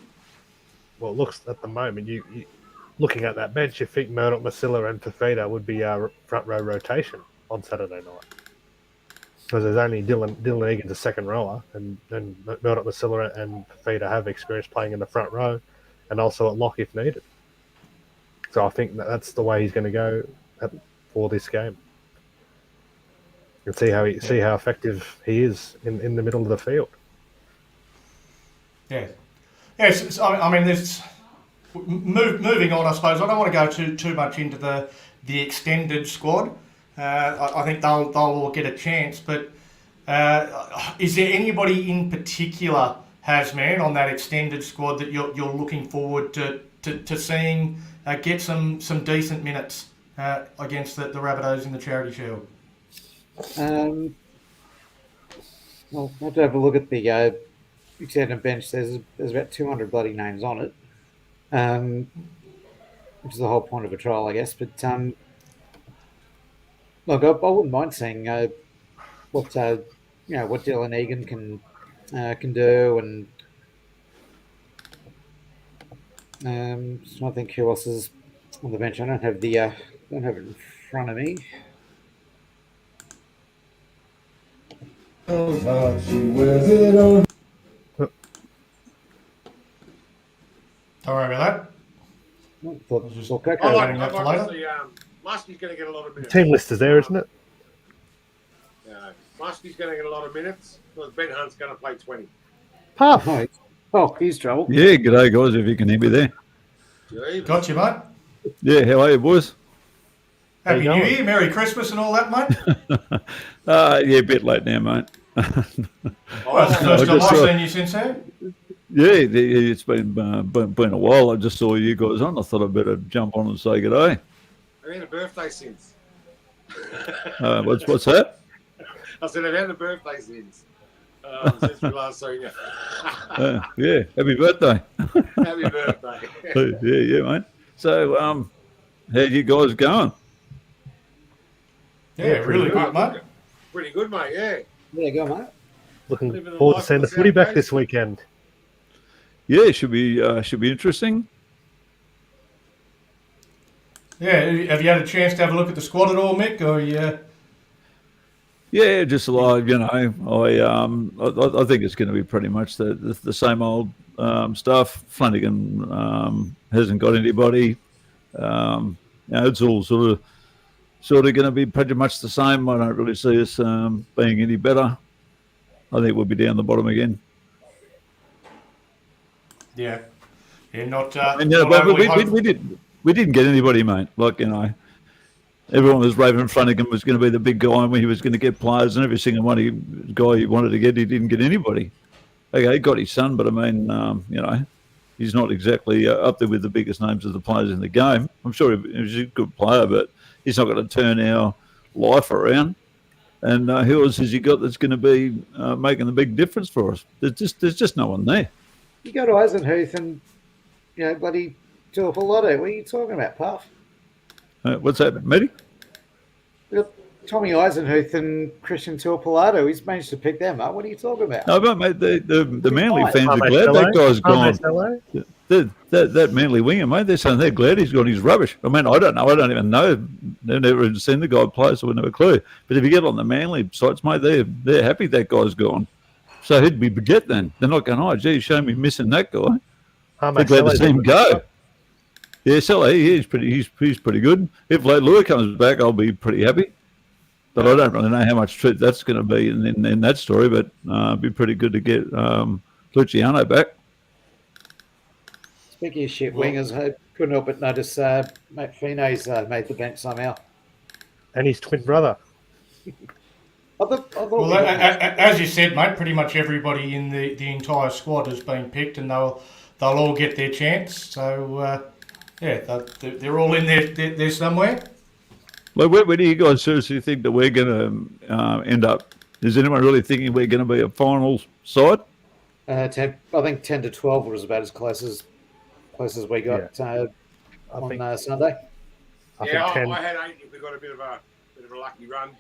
Well, it looks at the moment, you looking at that bench, you think Murdoch-Masila and Fafita would be a front row rotation on Saturday night. Because there's only Dylan Egan's a second rower, and Murdoch-Masila and Fafita have experience playing in the front row and also at lock if needed. So I think that's the way he's going to go for this game. And see how effective he is in the middle of the field. Yeah. Yes. I mean, there's moving on. I suppose I don't want to go too much into the extended squad. I think they'll all get a chance. But is there anybody in particular, Hasman, on that extended squad that you're looking forward to seeing get some decent minutes against the Rabbitohs in the Charity Shield? Well, I'll have to have a look at the extended bench. There's about 200 bloody names on it, which is the whole point of a trial, I guess. But look, I wouldn't mind seeing what Dylan Egan can do, and just trying to think who else is on the bench. I don't have it in front of me. She wears it on. Don't worry about Thought it was okay. I Getting like that for to later. see Muskie's going to get a lot of minutes. Team list is there, isn't it? Muskie's going to get a lot of minutes because Ben Hunt's going to play 20. Puff. Oh, he's trouble. Yeah, g'day guys, if you can hear me there. that. Got you, mate. Yeah, how are you boys? Happy you New going? Year, Merry Christmas and all that, mate. Yeah, a bit late now, mate. Well, it's the first time just I've saw- seen you since then. Yeah, it's been a while. I just saw you guys on. I thought I'd better jump on and say g'day. I've had a birthday since. What's that? I said I've had a birthday since we last seen you. Yeah, happy birthday. Happy birthday. yeah, mate. So, how you guys going? Yeah, really good, mate. Pretty good, mate. Yeah. Yeah, go, mate. Looking Living the forward to life seeing the of the footy South back Coast. this weekend. Yeah, should be interesting. Yeah, have you had a chance to have a look at the squad at all, Mick? Or Yeah, just like I think it's going to be pretty much the same old stuff. Flanagan hasn't got anybody. It's all sort of going to be pretty much the same. I don't really see us being any better. I think we'll be down the bottom again. yeah, not. And not but overly hopeful. we didn't get anybody, mate. Like everyone was raving Flanagan was going to be the big guy and he was going to get players, and every single guy he wanted to get, he didn't get anybody. Okay, he got his son, but I mean, he's not exactly up there with the biggest names of the players in the game. I'm sure he's a good player, but he's not going to turn our life around. And who else has he got that's going to be making the big difference for us? There's just no one there. You go to Eisenhuth and, bloody Tuapolotto. What are you talking about, Puff? What's that, Matty? We've got Tommy Eisenhuth and Christian Tuapolotto. He's managed to pick them up. What are you talking about? No, but mate, the Manly Fine. fans are Armand glad that Saleh? guy's Armand gone. Saleh? That Manly winger, mate, they're saying they're glad he's gone. He's rubbish. I mean, I don't know. I don't even know. They've never even seen the guy play, so we never clue. But if you get on the Manly sites, mate, they're happy that guy's gone. So who'd we forget then? They're not going, oh, gee, show me missing that guy. They're Armand glad to Saleh see him did go. Yeah, Saleh, he's pretty good. If Leilua comes back, I'll be pretty happy. But I don't really know how much truth that's going to be in that story. But it'd be pretty good to get Luciano back. Speaking of shit wingers, I couldn't help but notice Matt Fino's made the bench somehow. and his twin brother. I thought Well, as you said, mate, pretty much everybody in the entire squad has been picked, and they'll all get their chance. So yeah, they're all in there somewhere. Well, where do you guys seriously think that we're going to end up? Is anyone really thinking we're going to be a finals side? 10, I think 10 to 12 was about as close as we got on Sunday. I think 10. I had 8 if we got a bit of a lucky run.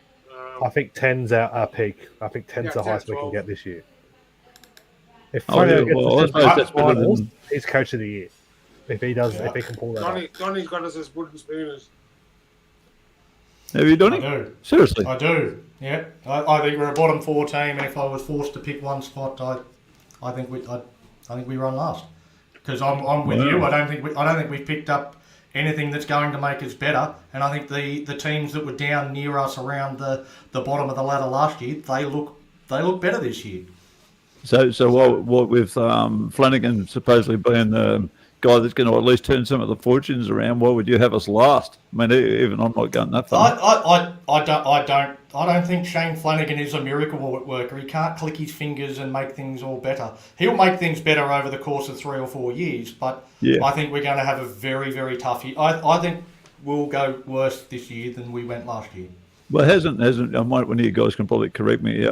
I think 10's our peak. I think 10's the highest we can 12. get this year. If Oh, Frodo yeah, gets well, I the suppose that's better finals, than- he's coach of the year. If he does, if he can pull that off. Donny's got us as wooden spooners. Have you done I it? do. Seriously? I do. Yeah, I think we're a bottom 4 team, and if I was forced to pick one spot, I think we run last. Because I'm with you. I don't think we've picked up anything that's going to make us better. And I think the teams that were down near us around the bottom of the ladder last year, they look better this year. So what with Flanagan supposedly being the guy that's going to at least turn some of the fortunes around, why would you have us last? I mean, even I'm not going that far. I don't think Shane Flanagan is a miracle worker. He can't click his fingers and make things all better. He'll make things better over the course of 3 or 4 years, but Yeah. I think we're going to have a very, very tough year. I think we'll go worse this year than we went last year. Well, hasn't one of you guys can probably correct me,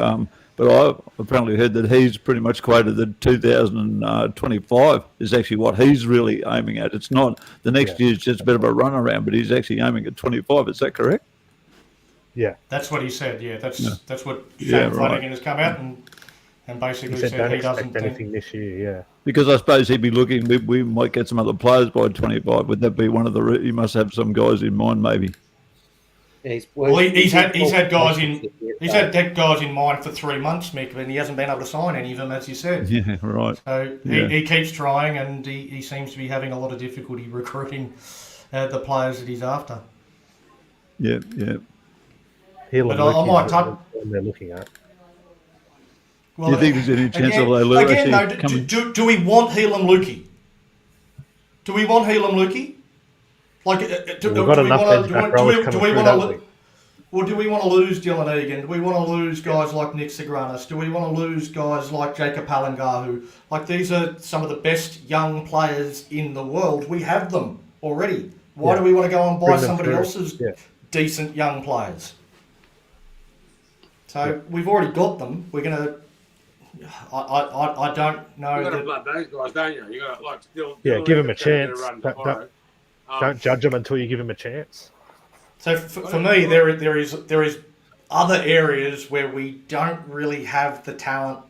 but I've apparently heard that he's pretty much quoted that 2025 is actually what he's really aiming at. It's not the next year's just a bit of a run around, but he's actually aiming at 25. Is that correct? Yeah. That's what he said. Yeah, that's what Shane Yeah, right. Flanagan has come out and He basically said said don't he doesn't expect think. anything this year, yeah. Because I suppose he'd be looking, we might get some other players by 25. Would that be one of the, he must have some guys in mind maybe. Well, he's had guys in mind for 3 months, Mick, and he hasn't been able to sign any of them, as you said. Yeah, right. So he keeps trying, and he seems to be having a lot of difficulty recruiting the players that he's after. Yeah. He'll But I might touch. they're looking at. Well, Do you think there's any chance again, of Leilua again, actually no, coming? do we want Helam Lukey? Do we want Helam Lukey? Like, do We've got we enough want bench back rowers coming through, don't we? Or do we want to lose Dylan Egan? Do we want to lose guys like Nick Sagranis? Do we want to lose guys like Jacob Palangahu? Like, these are some of the best young players in the world. We have them already. Why do we want to go and buy Bring them somebody through. else's Yeah. decent young players? So we've already got them. We're going to... I don't know. You got to that- blood those guys, don't you? You got to like still. Yeah, give him a chance. Run Don't- tomorrow. Don't judge them until you give them a chance. So for me, there is other areas where we don't really have the talent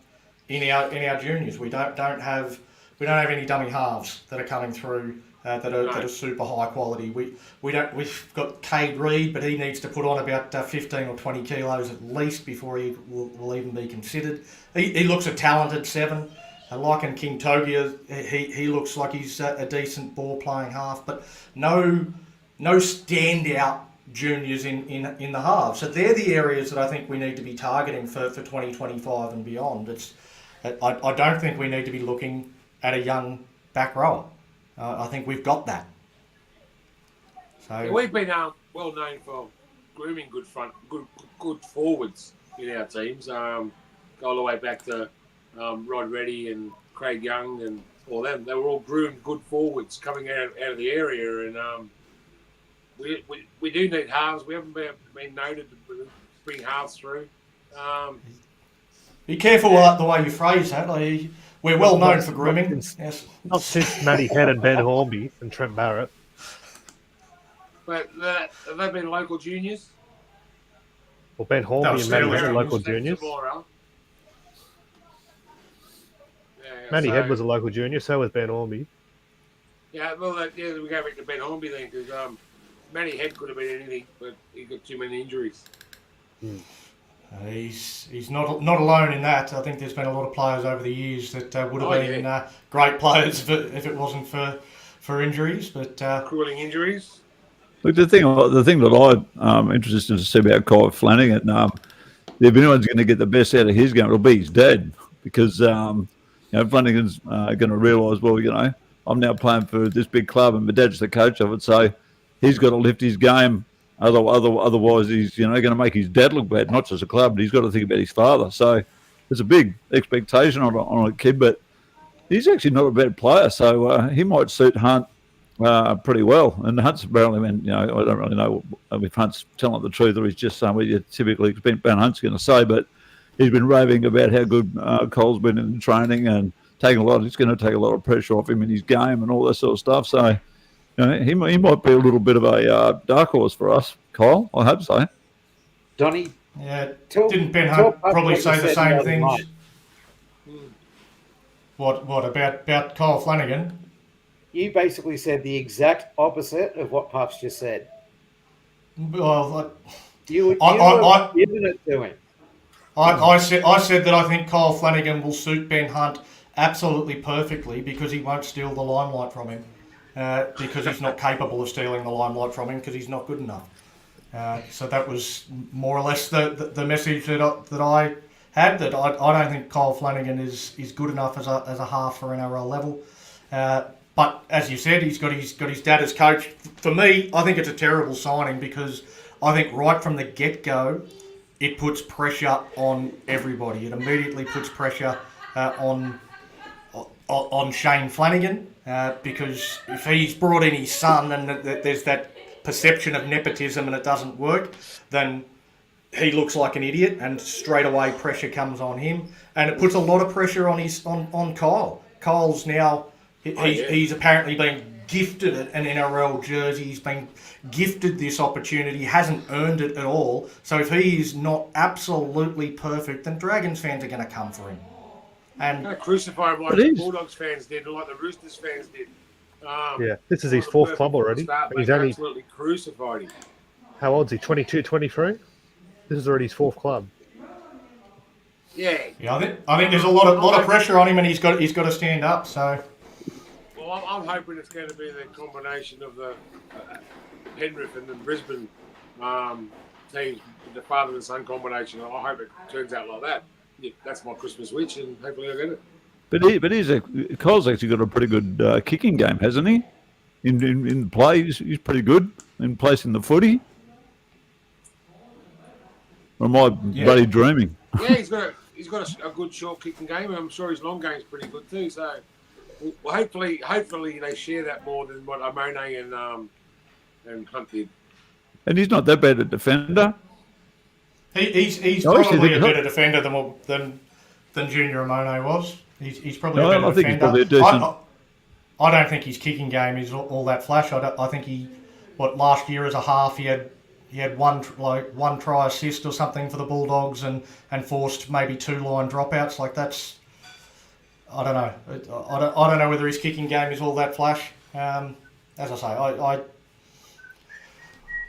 in our juniors. We don't have any dummy halves that are coming through that are super high quality. We've got Cade Reed, but he needs to put on about 15 or 20 kilos at least before he will even be considered. He looks a talented 7. Like in King Togia, he looks like he's a decent ball playing half, but no standout juniors in the halves. So they're the areas that I think we need to be targeting for 2025 and beyond. I don't think we need to be looking at a young back rower. I think we've got that. So Yeah, we've been well known for grooming good forwards in our teams. Go all the way back to Rod Reddy and Craig Young and all them. They were all groomed good forwards coming out of the area, and we do need halves. We haven't been noted to bring halves through. be careful the way you phrase that. Like, We're well known for grooming. Yes. Not since Matty Head and Ben Hornby and Trent Barrett. But have they been local juniors? Well, Ben Hornby and Matty Head are local juniors. Matty Head was a local junior, so was Ben Hornby. Yeah, well, we go back to Ben Hornby then, because Matty Head could have been anything, but he got too many injuries. He's not alone in that. I think there's been a lot of players over the years that would have been great players if it wasn't for injuries. But Crueling injuries. Look, the thing that I'm interested to see about Kyle Flanagan, if anyone's going to get the best out of his game, it'll be his dad, because Flanagan's going to realise, well, I'm now playing for this big club, and my dad's the coach of it, so he's got to lift his game. Otherwise, he's going to make his dad look bad, not just a club, but he's got to think about his father. So there's a big expectation on a kid, but he's actually not a bad player, so he might suit Hunt pretty well. And Hunt's apparently, I don't really know if Hunt's telling the truth or he's just saying what you typically expect Ben Hunt's going to say, but he's been raving about how good Cole's been in training and it's going to take a lot of pressure off him in his game and all that sort of stuff. So he might be a little bit of a dark horse for us, Kyle. I hope so. Donny? Yeah, didn't Ben Hunt probably say the same things? What about Kyle Flanagan? You basically said the exact opposite of what Puffs just said. Well, you were giving it to him. I said that I think Kyle Flanagan will suit Ben Hunt absolutely perfectly because he won't steal the limelight from him. Because he's not capable of stealing the limelight from him because he's not good enough. So that was more or less the message that I had, that I don't think Kyle Flanagan is good enough as a half for NRL level. But as you said, he's got his dad as coach. For me, I think it's a terrible signing because I think right from the get-go, it puts pressure on everybody. It immediately puts pressure on Shane Flanagan. Because if he's brought in his son and there's that perception of nepotism and it doesn't work, then he looks like an idiot and straight away pressure comes on him. And it puts a lot of pressure on Kyle. Kyle's now, he's apparently been gifted an NRL jersey. He's been gifted this opportunity, hasn't earned it at all. So if he is not absolutely perfect, then Dragons fans are going to come for him. And crucify him like the Bulldogs fans did, or like the Roosters fans did. This is his fourth club already. He's only absolutely crucified him. How old is he? 22, 23? This is already his fourth club. Yeah. I think there's a lot of pressure on him, and he's got to stand up. So. Well, I'm hoping it's going to be the combination of the Penrith and the Brisbane teams, the father and son combination. I hope it turns out like that. Yeah, that's my Christmas wish, and hopefully I'll get it. But Cole's actually got a pretty good kicking game, hasn't he? In play, he's pretty good in placing the footy. Or am I bloody dreaming? Yeah, he's got a good short kicking game, and I'm sure his long game's pretty good too. So, well, hopefully they share that more than what Amone and Hunt did. And he's not that bad a defender. He's probably a better defender than Junior Amone was. He's probably a better defender. He's probably a decent. I don't think his kicking game is all that flash. I think last year as a half he had one try assist or something for the Bulldogs and forced maybe 2 line dropouts. Like that's, I don't know. I don't know whether his kicking game is all that flash. As I say, I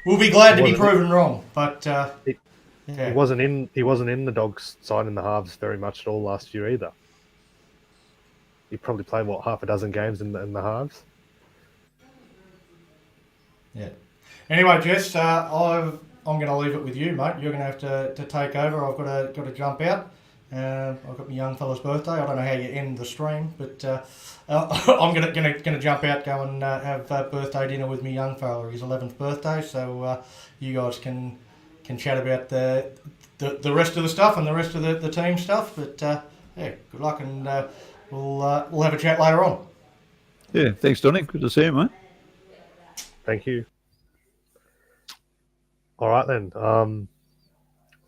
will be glad to be proven wrong, but. Yeah. He wasn't in the Dogs side in the halves very much at all last year either. He probably played half a dozen games in the halves. Yeah. Anyway, Jess, I'm going to leave it with you, mate. You're going to have to take over. I've got to jump out. I've got my young fella's birthday. I don't know how you end the stream, but I'm going to jump out, go and have birthday dinner with my young fella. His 11th birthday, so you guys can chat about the rest of the stuff and the rest of the team stuff. But good luck, and we'll have a chat later on. Yeah, thanks, Donny. Good to see you, mate. Thank you. All right then.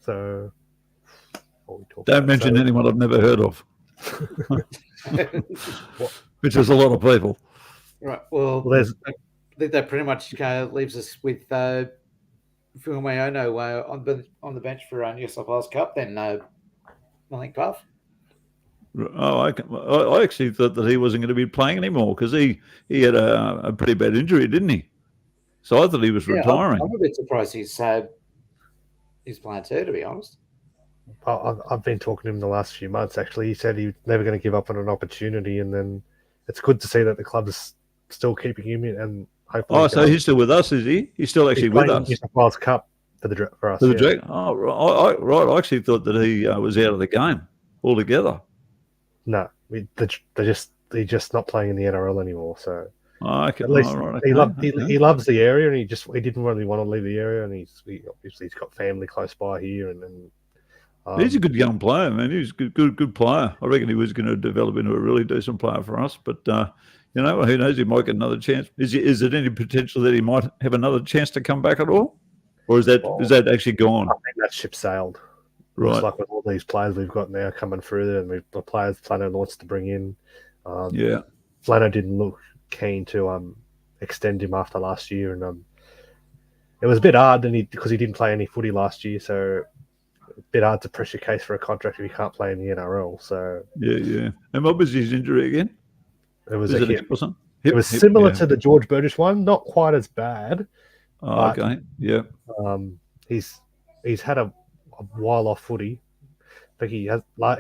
So, don't mention anyone I've never heard of. which is a lot of people. Right. Well, Well, there's I think that pretty much leaves us with Fume Ono on the bench for New South Wales Cup. Then I think Puff. Oh, I actually thought that he wasn't going to be playing anymore because he had a pretty bad injury, didn't he? So I thought he was retiring. I'm a bit surprised he's playing too, to be honest. I've been talking to him the last few months. Actually, he said he's never going to give up on an opportunity, and then it's good to see that the club is still keeping him in. And hopefully, So he's still with us, is he? He's still actually with us. New South Wales Cup for us. For the Dragons. Oh, right. I actually thought that he was out of the game altogether. No, he's just not playing in the NRL anymore. So at least he loves the area, and he didn't really want to leave the area, and obviously he's got family close by here, and he's a good young player, man. He's a good player. I reckon he was going to develop into a really decent player for us, but who knows? He might get another chance. Is there any potential that he might have another chance to come back at all, or is that actually gone? I think that ship sailed. Right. Looks like with all these players we've got now coming through, and the players Flano wants to bring in. Flano didn't look keen to extend him after last year, and it was a bit hard because he didn't play any footy last year, so a bit hard to press your case for a contract if you can't play in the NRL. So yeah. And what was his injury again? It was a hip. Or something? It was similar to the George Burgess one, not quite as bad. Oh, okay. Yeah. He's had a while off footy. I think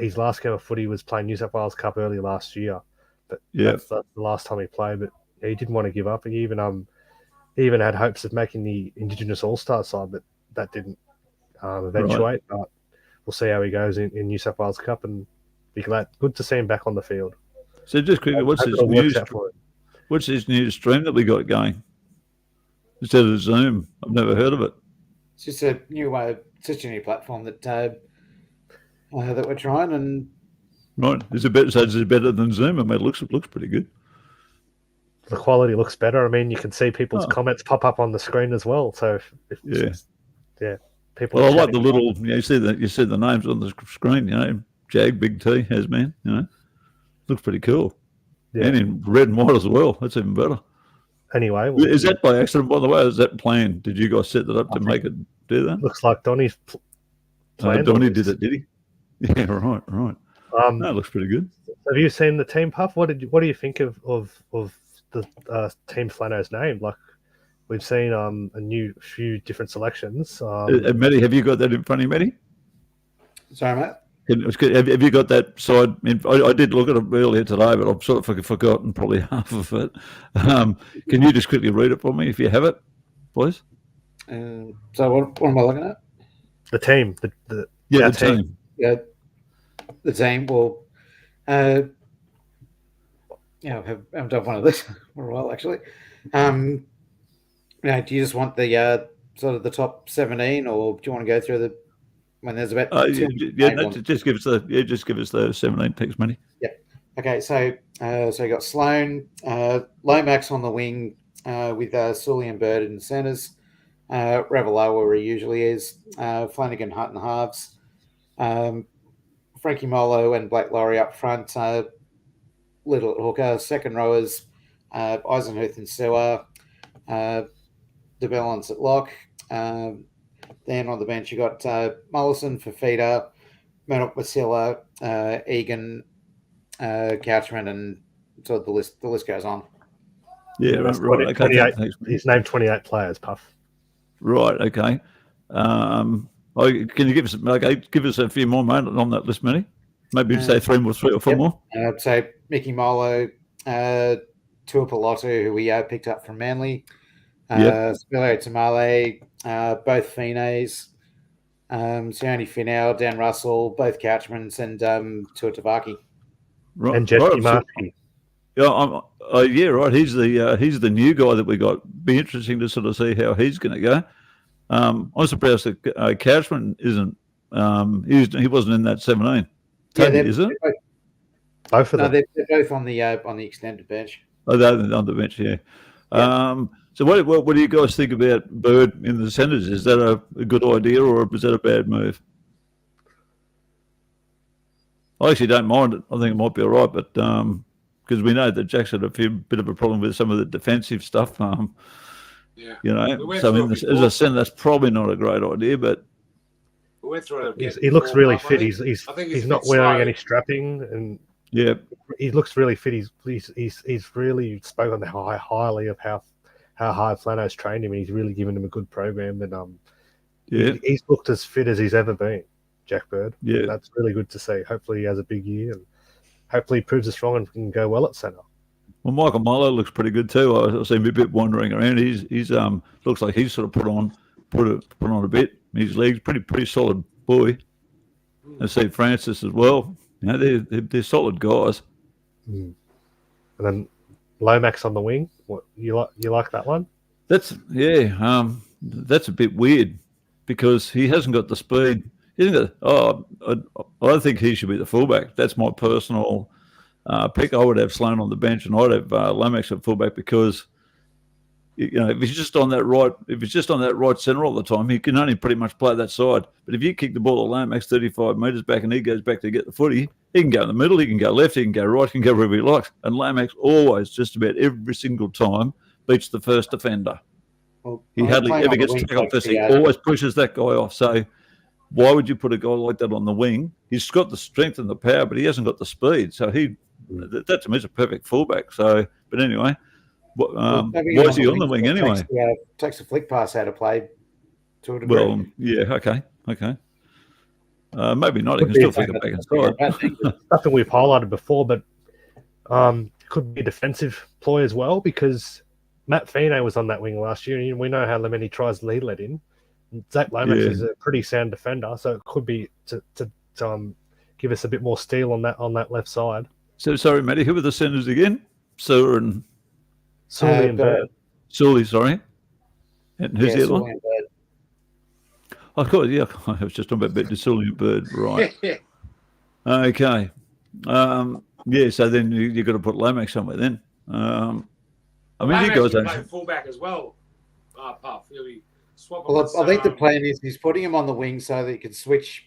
his last game of footy was playing New South Wales Cup early last year. But that's the last time he played. But he didn't want to give up. He even had hopes of making the Indigenous All-Star side, but that didn't eventuate. Right. But we'll see how he goes in New South Wales Cup, and be good to see him back on the field. So just quickly, what's this new stream that we got going? Instead of Zoom, I've never heard of it. It's just a new such a new platform that we're trying. And right, is it better than Zoom? I mean, it looks pretty good. The quality looks better. I mean, you can see people's comments pop up on the screen as well. So people. Well, I like the little. You see the names on the screen. Jag, Big T, Hasman. Looks pretty cool. Yeah. And in red and white as well. That's even better. Anyway, is that by accident, by the way? Or is that planned? Did you guys set that up to make it do that? Looks like Donnie's planned. Donnie did it, did he? Yeah, right. That looks pretty good. Have you seen the team, Puff? What do you think of the team Flano's name? Like, we've seen a few different selections. Matty, have you got that in front of you, Matty? Sorry, mate. Have you got that side? I did look at it earlier today, but I've sort of forgotten probably half of it. Can you just quickly read it for me if you have it, please? So what am I looking at? The team. The team. Yeah, the team. Well, I haven't done one of this for a while, actually. Do you just want the sort of the top 17, or do you want to go through when there's about just give us the 17 picks, Matty. Yeah. Okay, so you got Sloan, Lomax on the wing with Sully and Bird in the centres, Ravalawa where he usually is, Flanagan, Hunt and halves, Frankie Molo and Black Laurie up front, Little hooker, second rowers, Eisenhuth and Sewa, DeBellance at lock. Then on the bench, you got Mollison, Fafita, Murdoch, Wasilla, Egan, Couchman, and so the list goes on. Yeah, right. Okay. He's named 28 players, Puff. Right. Okay. Can you give us a few more, mate, on that list, Matty? Maybe say three or four more. So Mickey Molo, Tuapolotu, who we picked up from Manly, Spilio Tamale, both Fines, Sione Finau, Dan Russell, both Couchmans, and Tuatavaki. Right. And Jesse Markey. Yeah, right. He's the new guy that we got. Be interesting to sort of see how he's going to go. I'm surprised that Couchman isn't. He wasn't in that 17. Tony, is it? Both of them. They're both on the extended bench. Oh, they're on the bench, yeah. So what do you guys think about Bird in the centres? Is that a good idea or is that a bad move? I actually don't mind it. I think it might be all right, but because we know that Jack's had a bit of a problem with some of the defensive stuff. Yeah. You know, We went so through it as before. a centre, that's probably not a great idea. But We went through it again He looks before, really Puff. I fit. think- He's I think he's a not bit wearing slow. any strapping, and yeah, he looks really fit. He's really spoken highly of how hard Flano's trained him, and he's really given him a good program. And yeah, he's looked as fit as he's ever been, Jack Bird. yeah. That's really good to see. Hopefully he has a big year, and hopefully he proves us wrong and can go well at centre. Well, Michael Milo looks pretty good too. I see him a bit wandering around. He's looks like he's sort of put on a bit. His legs pretty solid boy. I see Francis as well. You know, they're solid guys. And then Lomax on the wing. What you like that one? That's that's a bit weird because he hasn't got the speed. He hasn't got. I think he should be the fullback. That's my personal pick. I would have Sloan on the bench, and I'd have Lomax at fullback because if he's just on that right centre all the time, he can only pretty much play that side. But if you kick the ball to Lomax 35 metres back and he goes back to get the footy, he can go in the middle, he can go left, he can go right, he can go wherever he likes. And Lomax always, just about every single time, beats the first defender. Well, He hardly ever gets tackled first. He always pushes that guy off. So why would you put a guy like that on the wing? He's got the strength and the power, but he hasn't got the speed. So that to me is a perfect fullback. So, but anyway. Why is he on the wing anyway? Takes the flick pass out of play to a degree. Well, yeah, okay. Maybe not. He can still flick it back inside. Something we've highlighted before, but could be a defensive ploy as well because Matt Fino was on that wing last year, and we know how many tries he let in. Zach Lomax is a pretty sound defender, so it could be to give us a bit more steel on that left side. So sorry, Matty. Who were the centres again? Sue and Sully and Bird. Sully, sorry. And who's the other Sully one? and Bird. Of course, yeah. I was just talking about Sully and Bird, right? Okay. So then you've got to put Lomax somewhere then. I mean, Lomax you guys can don't. play fullback as well. Puff. He'll be swapping. Well, with, I think the plan is he's putting him on the wing so that he can switch.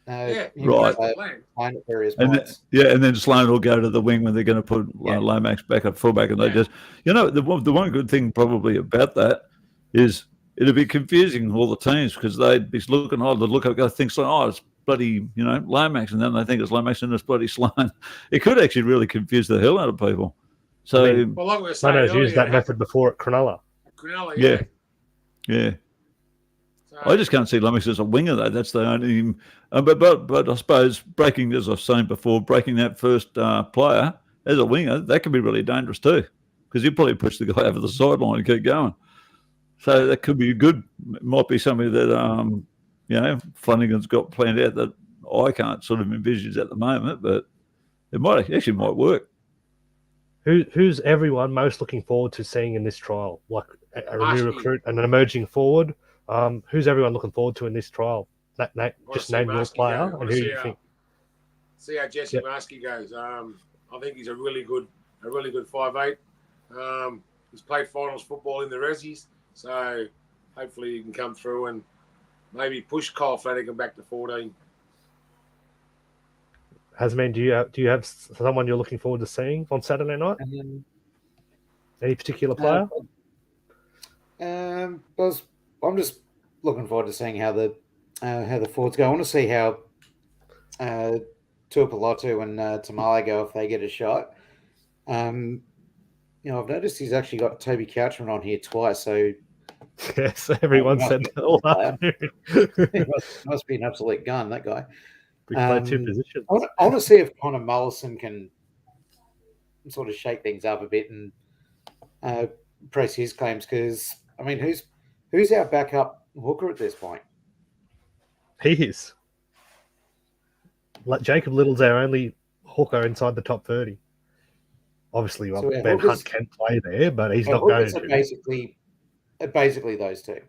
Yeah, Right. that's the plan. Line at various And points. and then Sloan will go to the wing when they're going to put Lomax back at fullback, and they just, the one good thing probably about that is it'd be confusing all the teams because they'd be looking, they'd look up, go think, it's bloody, Lomax, and then they think it's Lomax and it's bloody Sloan. It could actually really confuse the hell out of people. So, Well, like we were saying Sloano's earlier, used that method before at Cronulla. Cronulla, yeah. So, I just can't see Lomax as a winger though. That's the only. But I suppose breaking, as I've saying before, breaking that first player as a winger, that could be really dangerous too, because you probably push the guy over the sideline and keep going. So that could be good. It might be something that Flanagan's got planned out that I can't sort of envisage at the moment, but it might work. Who's everyone most looking forward to seeing in this trial? Like a new recruit and an emerging forward. Who's everyone looking forward to in this trial? Just name your player and who you think. See how Jesse Marsky goes. I think he's a really good 5'8". He's played finals football in the Rezzies, so hopefully he can come through and maybe push Kyle Flanagan back to 14. Hasman, do you have someone you're looking forward to seeing on Saturday night? Any particular player? I'm just looking forward to seeing how the forwards go. I want to see how Tuipulotu and Tamale go if they get a shot. I've noticed he's actually got Toby Couchman on here twice, so yes, everyone said that all afternoon. he must be an absolute gun, that guy. We play two positions. I want to see if Connor Mullison can sort of shake things up a bit and press his claims because, I mean, who's our backup hooker at this point? He is. Like Jacob Little's our only hooker inside the top 30. Obviously, Ben Hunt can play there, but he's not going to. Basically those two.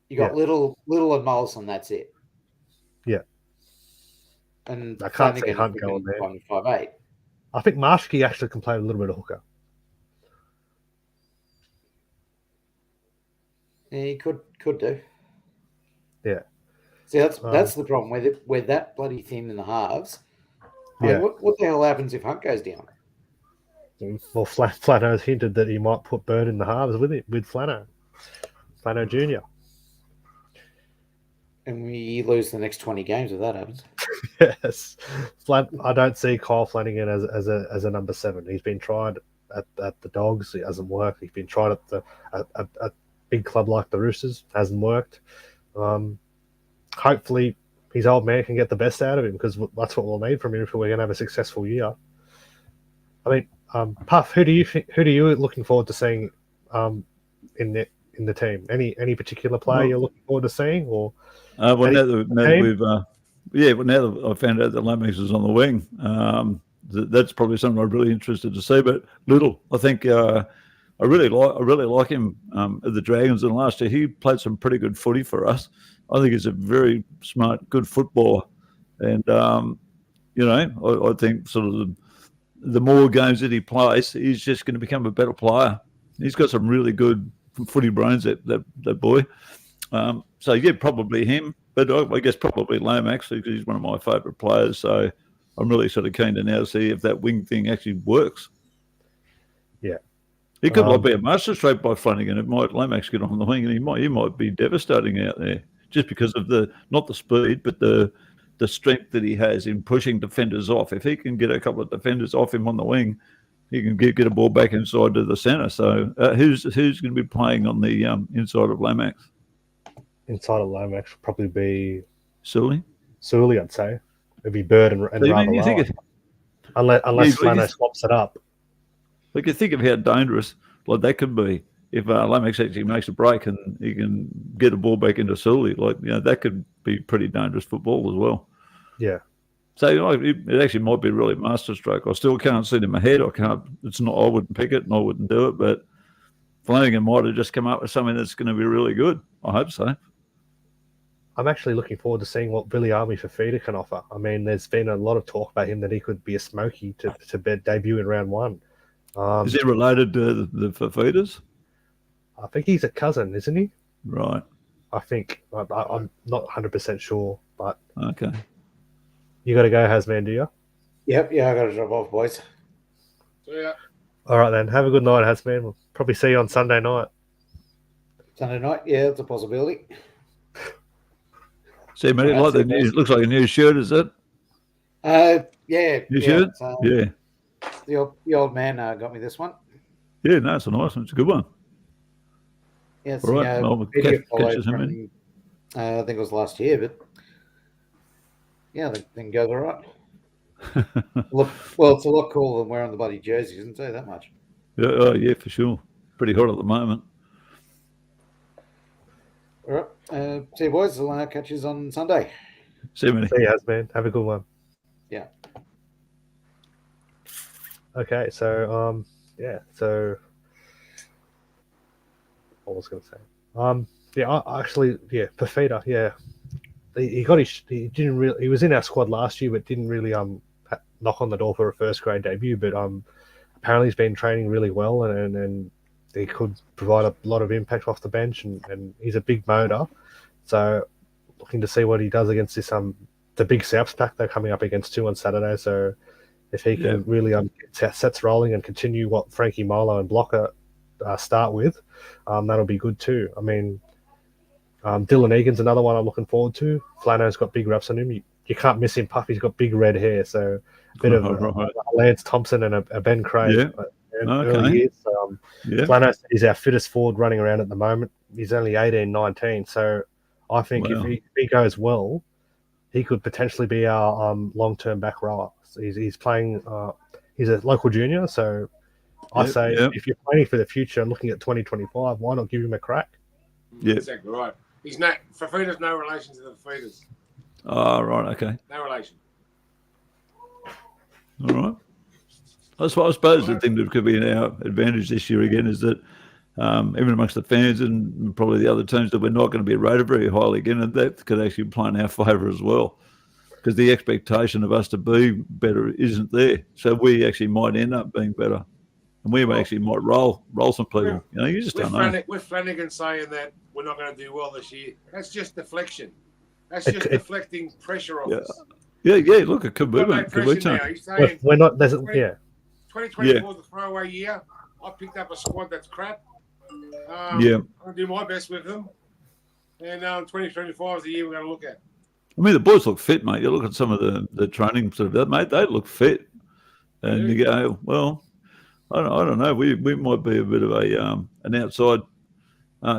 You got Little and Mullison, that's it. Yeah. And I can't see Hunt going there. 5'8". I think Marshke actually can play a little bit of hooker. Yeah, he could do. Yeah. See, that's the problem with that bloody thin in the halves. I mean, Yeah. what the hell happens if Hunt goes down? Well, Flano's hinted that he might put Bird in the halves with Flano Jr. And we lose the next 20 games if that happens. Yes, I don't see Kyle Flanagan as a number 7. He's been tried at the Dogs, it hasn't worked. He's been tried at a big club like the Roosters, hasn't worked. Hopefully, his old man can get the best out of him, because that's what we'll need from him if we're going to have a successful year. I mean, Puff, who do you looking forward to seeing in the team? Any particular player you're looking forward to seeing, or? Now that I found out that Lomax is on the wing, that's probably something I'm really interested to see. But Little, I think I really like him at the Dragons. And last year he played some pretty good footy for us. I think he's a very smart, good footballer, and I think sort of the more games that he plays, he's just going to become a better player. He's got some really good footy brains, that boy. So yeah, probably him, but I guess probably Lomax, because he's one of my favourite players. So I'm really sort of keen to now see if that wing thing actually works. Yeah, he could be a masterstroke by Flanagan. It might Lomax get on the wing, and he might be devastating out there just because of not the speed, but the strength that he has in pushing defenders off. If he can get a couple of defenders off him on the wing, he can get a ball back inside to the centre. So who's going to be playing on the inside of Lomax? Inside of Lomax will probably be Sully, I'd say. It'd be Bird and Ravalawa. Unless Flano swaps it up. Like, you think of how dangerous like that could be if Lomax actually makes a break and he can get a ball back into Sully. Like, that could be pretty dangerous football as well. Yeah. So it actually might be really masterstroke. I still can't see it in my head. I wouldn't pick it and I wouldn't do it, but Flanagan might have just come up with something that's going to be really good. I hope so. I'm actually looking forward to seeing what Billy Army Fafita can offer. I mean, there's been a lot of talk about him that he could be a smoky to debut in round 1. Is he related to the Fafitas? I think he's a cousin, isn't he? Right. I think. I'm not 100% sure, but... Okay. You got to go, Hasman, do you? Yep, yeah, I got to drop off, boys. See ya. All right, then. Have a good night, Hasman. We'll probably see you on Sunday night. Sunday night? Yeah, it's a possibility. See, mate, it looks like a new shirt, is it? Yeah. New shirt? Yeah. The old man got me this one. Yeah, no, it's a nice one. It's a good one. Yeah, it's all right. From, I think it was last year, but yeah, the thing goes all right. Well, it's a lot cooler than wearing the bloody jerseys, isn't it? That much. Yeah, for sure. Pretty hot at the moment. All right. See you, boys. I'll catch you on Sunday. See you, man. Have a good one. Yeah. Okay, so so what was I going to say? Fafita, yeah. He didn't really. He was in our squad last year, but didn't really knock on the door for a first grade debut. But apparently he's been training really well, and he could provide a lot of impact off the bench, and he's a big motor. So looking to see what he does against this the big Souths pack they're coming up against too on Saturday. So if he can really get sets rolling and continue what Frankie Milo and Blocker start with, that'll be good too. I mean, Dylan Egan's another one I'm looking forward to. Flano's got big reps on him. You can't miss him, Puff. He's got big red hair. So a bit of a Lance Thompson and a Ben Craig. Yeah. Early years. Flano is our fittest forward running around at the moment. He's only 18, 19. So I think if he goes well, he could potentially be our long-term back rower. So he's playing. He's a local junior, so I say if you're planning for the future and looking at 2025, why not give him a crack? Yeah, exactly right. He's not. Fafita's no relation to the Fafitas. Oh, right, okay. No relation. All right. I suppose the thing that could be in our advantage this year again is that even amongst the fans and probably the other teams, that we're not going to be rated very highly again, and that could actually play in our favour as well, because the expectation of us to be better isn't there. So we actually might end up being better, and we actually might roll some people. You just don't know. With Flanagan saying that we're not going to do well this year, that's just deflection. That's just deflecting pressure off us. Yeah, yeah. Look, it could be, Got no mate. Could be, pressure now. Tony. He's saying We're not. There's, 20 yeah. 2024 is a throwaway year. I picked up a squad that's crap. Yeah. I'm going to do my best with them. And 2025 is the year we're going to look at. I mean, the boys look fit, mate. You look at some of the training sort of that, mate. They look fit, and you go, well, I don't know. We might be a bit of a an outside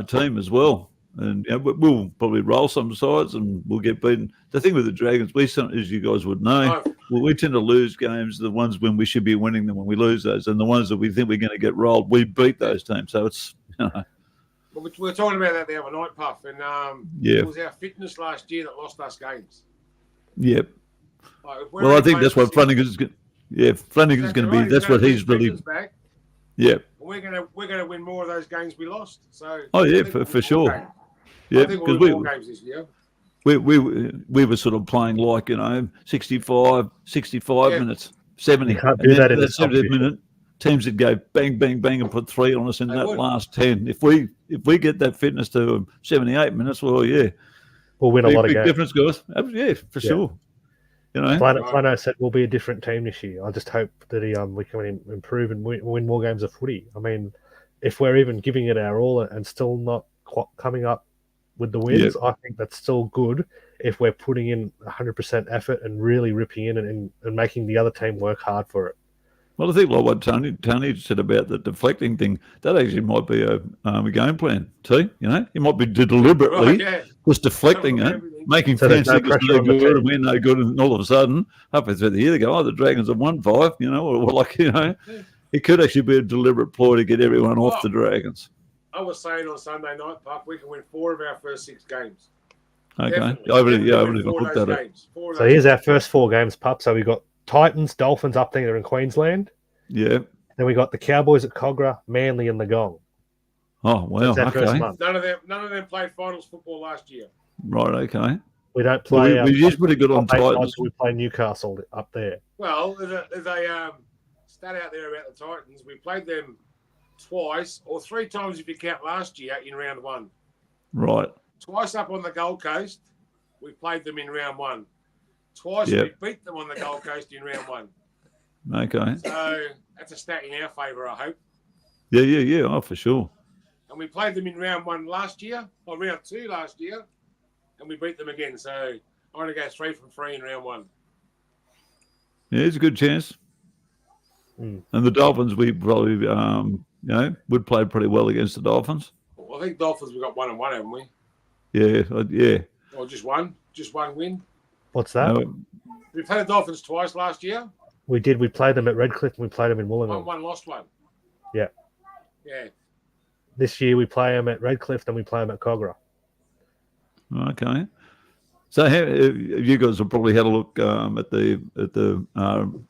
team as well, and we'll probably roll some sides and we'll get beaten. The thing with the Dragons, as you guys would know, we tend to lose games. The ones when we should be winning them, when we lose those, and the ones that we think we're going to get rolled, we beat those teams. So it's We were talking about that the other night, Puff, and it was our fitness last year that lost us games. Yep. Like, Well, I think that's what Flanagan's going. Yeah, Flanagan's going to be. That's what he's really. Back, Yeah. we're gonna win more of those games we lost. So. Oh yeah, for sure. Games. Yeah, because we more games this year. We were sort of playing like 65 minutes, 70. You can't do that in that the 70th minute. Teams would go bang, bang, bang, and put 3 on us in that last 10. If we get that fitness to 78 minutes, well, yeah, we'll win a lot of big games. difference, guys. Yeah, for sure. You know, Flano said we'll be a different team this year. I just hope that we can improve and win more games of footy. I mean, if we're even giving it our all and still not coming up with the wins, I think that's still good if we're putting in 100% effort and really ripping in and making the other team work hard for it. Well, I think like what Tony said about the deflecting thing, that actually might be a game plan too. You know, you might be deliberately just deflecting it, making fans think it's no good and we're no good, and all of a sudden, halfway through the year, they go, "Oh, the Dragons have won 5," you know, or like, you know, it could actually be a deliberate ploy to get everyone off the Dragons. I was saying on Sunday night, Puff, we can win 4 of our first 6 games. Okay, I haven't looked at it. So here's our first 4 games, Pup. So we got Titans, Dolphins up there in Queensland. Yeah. Then we got the Cowboys at Cogra, Manly and the Gong. Oh wow! Okay. None of them played finals football last year. Right. Okay. We don't play. We usually pretty good on Titans. We play Newcastle up there. Well, there's a stat out there about the Titans. We played them twice or 3 times if you count last year in round 1. Right. Twice up on the Gold Coast, we played them in round 1. Twice we beat them on the Gold Coast in round 1. Okay. So that's a stat in our favour, I hope. Yeah. Oh, for sure. And we played them in round 1 last year, or round 2 last year, and we beat them again. So I'm going to go 3 from 3 in round 1. Yeah, it's a good chance. And the Dolphins, we probably, would play pretty well against the Dolphins. Well, I think Dolphins, we got 1-1, haven't we? Yeah. Or just one win. What's that? We played the Dolphins twice last year. We did. We played them at Redcliffe and we played them in Wollongong. Won 1, lost 1. Yeah. Yeah. This year we play them at Redcliffe, then we play them at Cogra. Okay. So you guys have probably had a look at the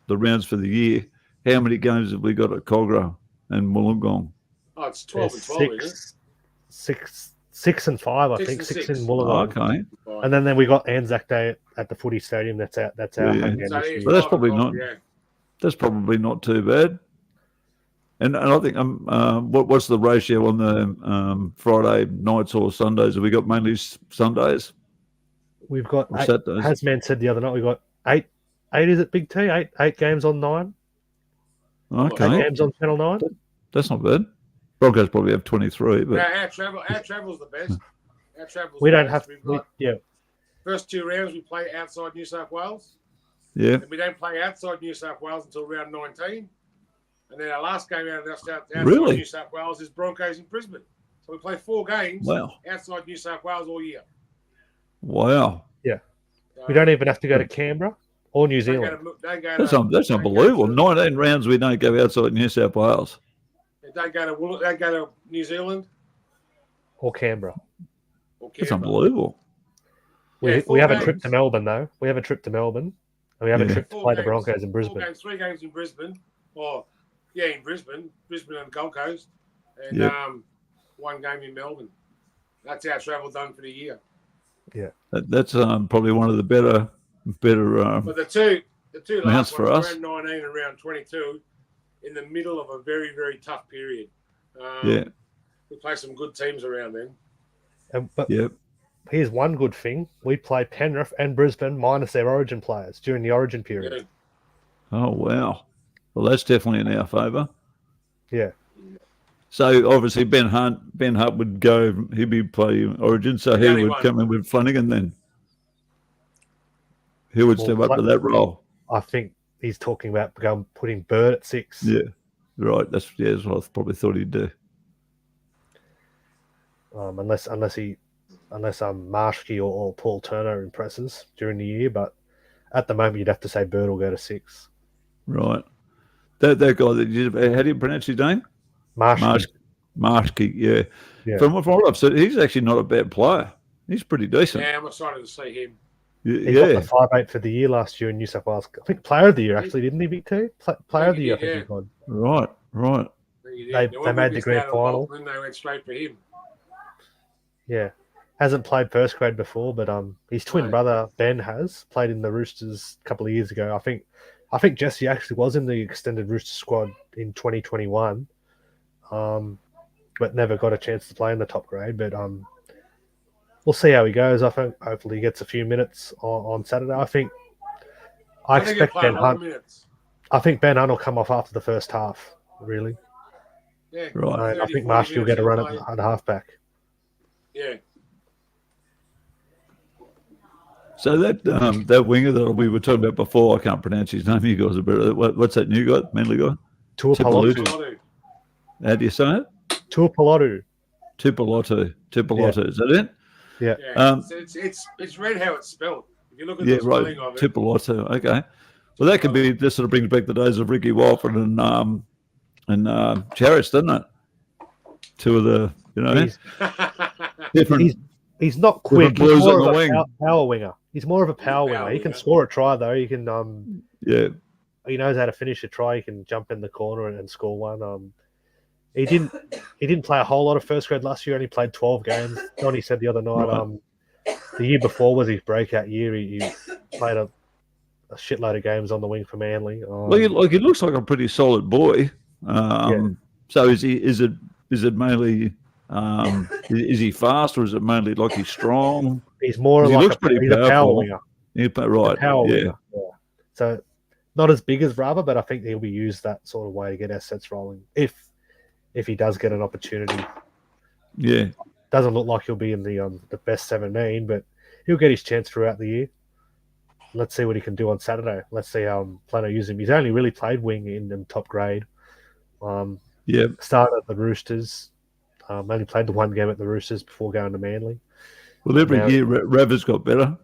rounds for the year. How many games have we got at Cogra and Wollongong? Oh, it's 12 and 12, isn't it? 6 and 5, I think. 6 in Wollongong. Okay. And then we got Anzac Day at the Footy Stadium. That's our home game this year. But that's probably not. Yeah. That's probably not too bad. And I think what's the ratio on the Friday nights or Sundays? Have we got mainly Sundays? We've got Hasman said the other night we got 8. Is it Big T? 8 games on 9. Okay. 8 games on Channel 9. That's not bad. Broncos probably have 23, but our travel's the best. Our travel's we don't have. First 2 rounds we play outside New South Wales. Yeah. And we don't play outside New South Wales until round 19. And then our last game outside New South Wales is Broncos in Brisbane. So we play 4 games outside New South Wales all year. Wow. Yeah. We don't even have to go to Canberra or New Zealand. That's unbelievable. 19 rounds we don't go outside New South Wales. Don't go to New Zealand or Canberra. It's unbelievable. We have a trip to Melbourne though. We have a trip to Melbourne, and we have a trip to play the Broncos in Brisbane. 3 games in Brisbane. In Brisbane and Gold Coast, and 1 game in Melbourne. That's our travel done for the year. Yeah, that's probably one of the better. But the two last for ones, us. round 19 and round 22, in the middle of a very, very tough period. We play some good teams around then. here's one good thing. We play Penrith and Brisbane minus their Origin players during the Origin period. Yeah. Oh, wow. Well, that's definitely in our favour. Yeah. So obviously Ben Hunt would go. He'd be playing Origin, so he only would one. come in with Flanagan then. He would step up to that role. I think he's talking about putting Bird at 6. Yeah, right. That's what I probably thought he'd do. Unless Marshke or Paul Turner impresses during the year, but at the moment you'd have to say Bird will go to 6. Right. That guy that how do you pronounce his name? Marshke. Marshke, yeah. Yeah. From what I've said, he's actually not a bad player. He's pretty decent. Yeah, I'm excited to see him. He got the 5'8" for the year last year in New South Wales. I think Player of the Year, actually, didn't he, Big Two? Player of the Year, I think he got. Right. They made the grand final. Then they went straight for him. Yeah. Hasn't played first grade before, but his twin brother, Ben, has played in the Roosters a couple of years ago. I think Jesse actually was in the extended Rooster squad in 2021. But never got a chance to play in the top grade. But we'll see how he goes. I think hopefully he gets a few minutes on Saturday. I expect Ben Hunt. I think Ben Hunt will come off after the first half. Really. Yeah. Right. I think Marshall will get a run at halfback. Yeah. So that winger that we were talking about before, I can't pronounce his name. You guys are better. What's that new guy? Manly guy? Tuipulotu. How do you say it? Tuipulotu. Tuipulotu. Yeah. Is that it? Yeah. It's read how it's spelled. If you look at the spelling of it. Tuipulotu. Okay. Well, that could be. This sort of brings back the days of Ricky Walford and Charis, doesn't it? Two of the different. He's not quick. He's more on of the a wing. power winger. He's more of a power winger. He can score a try though. He can he knows how to finish a try. He can jump in the corner and score one. He didn't play a whole lot of first grade last year. Only played 12 games. Johnny said the other night. The year before was his breakout year. He played a shitload of games on the wing for Manly. He looks like a pretty solid boy. So is it mainly is he fast, or is it mainly like he's strong? He's more like a power winger. Yeah, right. Winger. Yeah. So not as big as Rava, but I think he'll be used that sort of way to get assets rolling if he does get an opportunity. Yeah. Doesn't look like he'll be in the best 17, but he'll get his chance throughout the year. Let's see what he can do on Saturday. Let's see how Plano uses him. He's only really played wing in the top grade. Started at the Roosters. Only played the one game at the Roosters before going to Manly. Well, every year Reva's got better.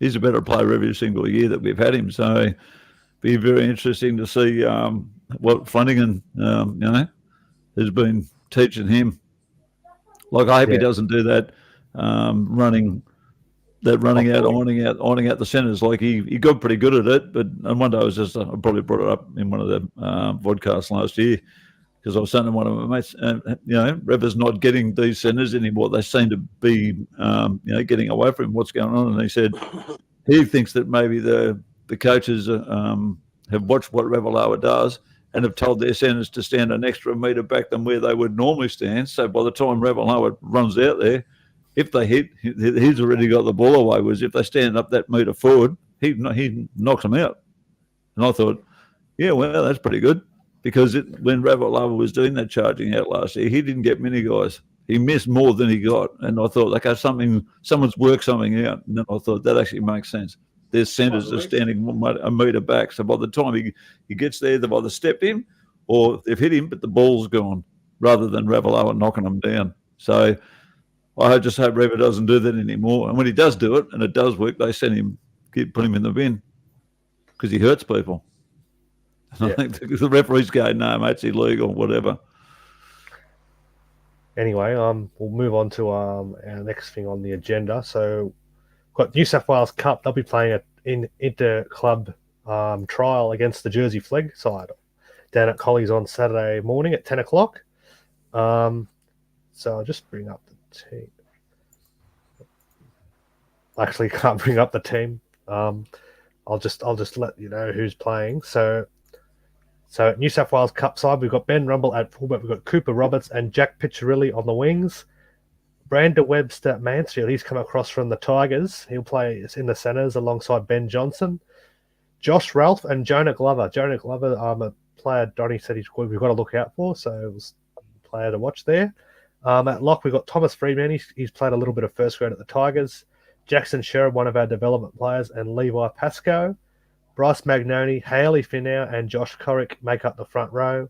He's a better player every single year that we've had him. So be very interesting to see what Flanagan, has been teaching him. Like I hope he doesn't do that running out, ironing out the centres. Like he got pretty good at it, but and one day I probably brought it up in one of the vodcasts last year. Because I was saying to one of my mates, Reva's not getting these centres anymore. They seem to be, getting away from him. What's going on? And he said he thinks that maybe the coaches have watched what Ravalawa does and have told their centres to stand an extra metre back than where they would normally stand. So by the time Ravalawa runs out there, if they hit, he's already got the ball away. Whereas if they stand up that metre forward, he knocks them out. And I thought, yeah, well, that's pretty good. Because when Ravalawa was doing that charging out last year, he didn't get many guys. He missed more than he got. And I thought, okay, someone's worked something out. And then I thought, that actually makes sense. Their centres are standing a metre back. So by the time he gets there, they've either stepped him or they've hit him, but the ball's gone, rather than Ravalawa knocking them down. So I just hope Reva doesn't do that anymore. And when he does do it, and it does work, they put him in the bin because he hurts people. I think the referees go, no, mate, it's illegal, whatever. Anyway, we'll move on to our next thing on the agenda. So, got New South Wales Cup. They'll be playing an inter-club trial against the Jersey Flegg side down at Collies on Saturday morning at 10 o'clock. So I'll just bring up the team. Actually, can't bring up the team. I'll just let you know who's playing. So New South Wales Cup side, we've got Ben Rumble at fullback, we've got Cooper Roberts and Jack Piccirilli on the wings. Brandon Webster Mansfield, he's come across from the Tigers. He'll play in the centres alongside Ben Johnson. Josh Ralph and Jonah Glover. Jonah Glover, a player Donny said we've got to look out for, so it was a player to watch there. At lock, we've got Thomas Freeman. He's played a little bit of first grade at the Tigers. Jackson Sherrod, one of our development players, and Levi Pascoe. Bryce Magnoni, Haley Finau, and Josh Corrick make up the front row.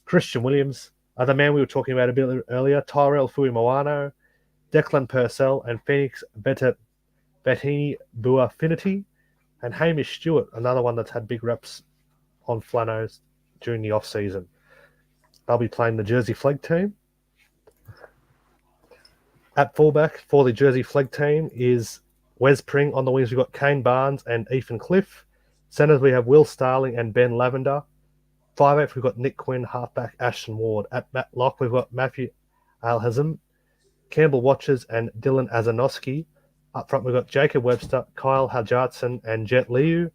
Christian Williams, the man we were talking about a bit earlier, Tyrell Fuimoano, Declan Purcell, and Phoenix Bettini Buafinity, and Hamish Stewart, another one that's had big reps on Flanos during the off-season. They'll be playing the Jersey Flag team. At fullback for the Jersey Flag team is Wes Pring. On the wings, we've got Kane Barnes and Ethan Cliff. Centres, we have Will Starling and Ben Lavender. 5'8", we've got Nick Quinn, halfback Ashton Ward. At lock, we've got Matthew Alhazem, Campbell Watchers, and Dylan Azanowski. Up front, we've got Jacob Webster, Kyle Hajartson, and Jet Liu.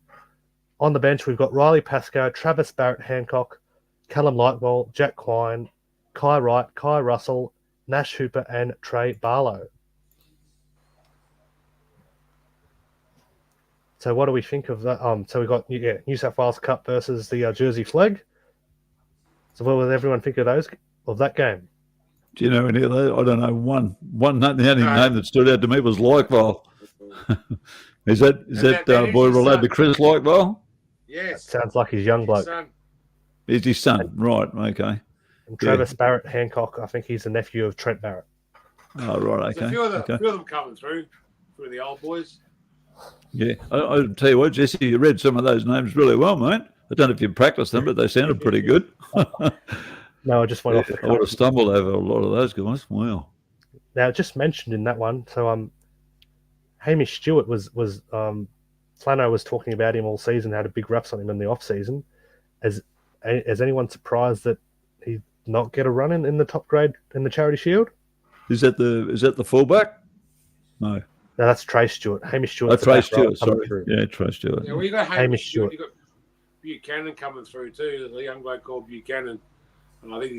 On the bench, we've got Riley Pascoe, Travis Barrett Hancock, Callum Lightwell, Jack Quine, Kai Wright, Kai Russell, Nash Hooper, and Trey Barlow. So what do we think of that? So we've got New South Wales Cup versus the Jersey Flag. So what would everyone think of that game? Do you know any of those? I don't know. One. The only name that stood out to me was Likeville. Is that boy related to Chris Likeville? Yes. Sounds like his young bloke. He's his son, right? Okay. And Travis Barrett Hancock, I think he's the nephew of Trent Barrett. Oh, right. Okay. There's a few of them coming through the old boys. Yeah, I'll tell you what, Jesse, you read some of those names really well, mate. I don't know if you practiced them, but they sounded pretty good. No, I just went off the cuff. I would have stumbled over a lot of those guys. Wow. Now, just mentioned in that one, so Hamish Stewart was Flano was talking about him all season, had a big reps on him in the off season. Has anyone surprised that he not get a run in the top grade in the Charity Shield? Is that the fullback? No. No, that's Trey Stewart. Hamish Stewart. Trey Stewart, sorry. Yeah, Trey Stewart. Yeah, well, you got Hamish Stewart. You got Buchanan coming through too. There's a young bloke called Buchanan, and I think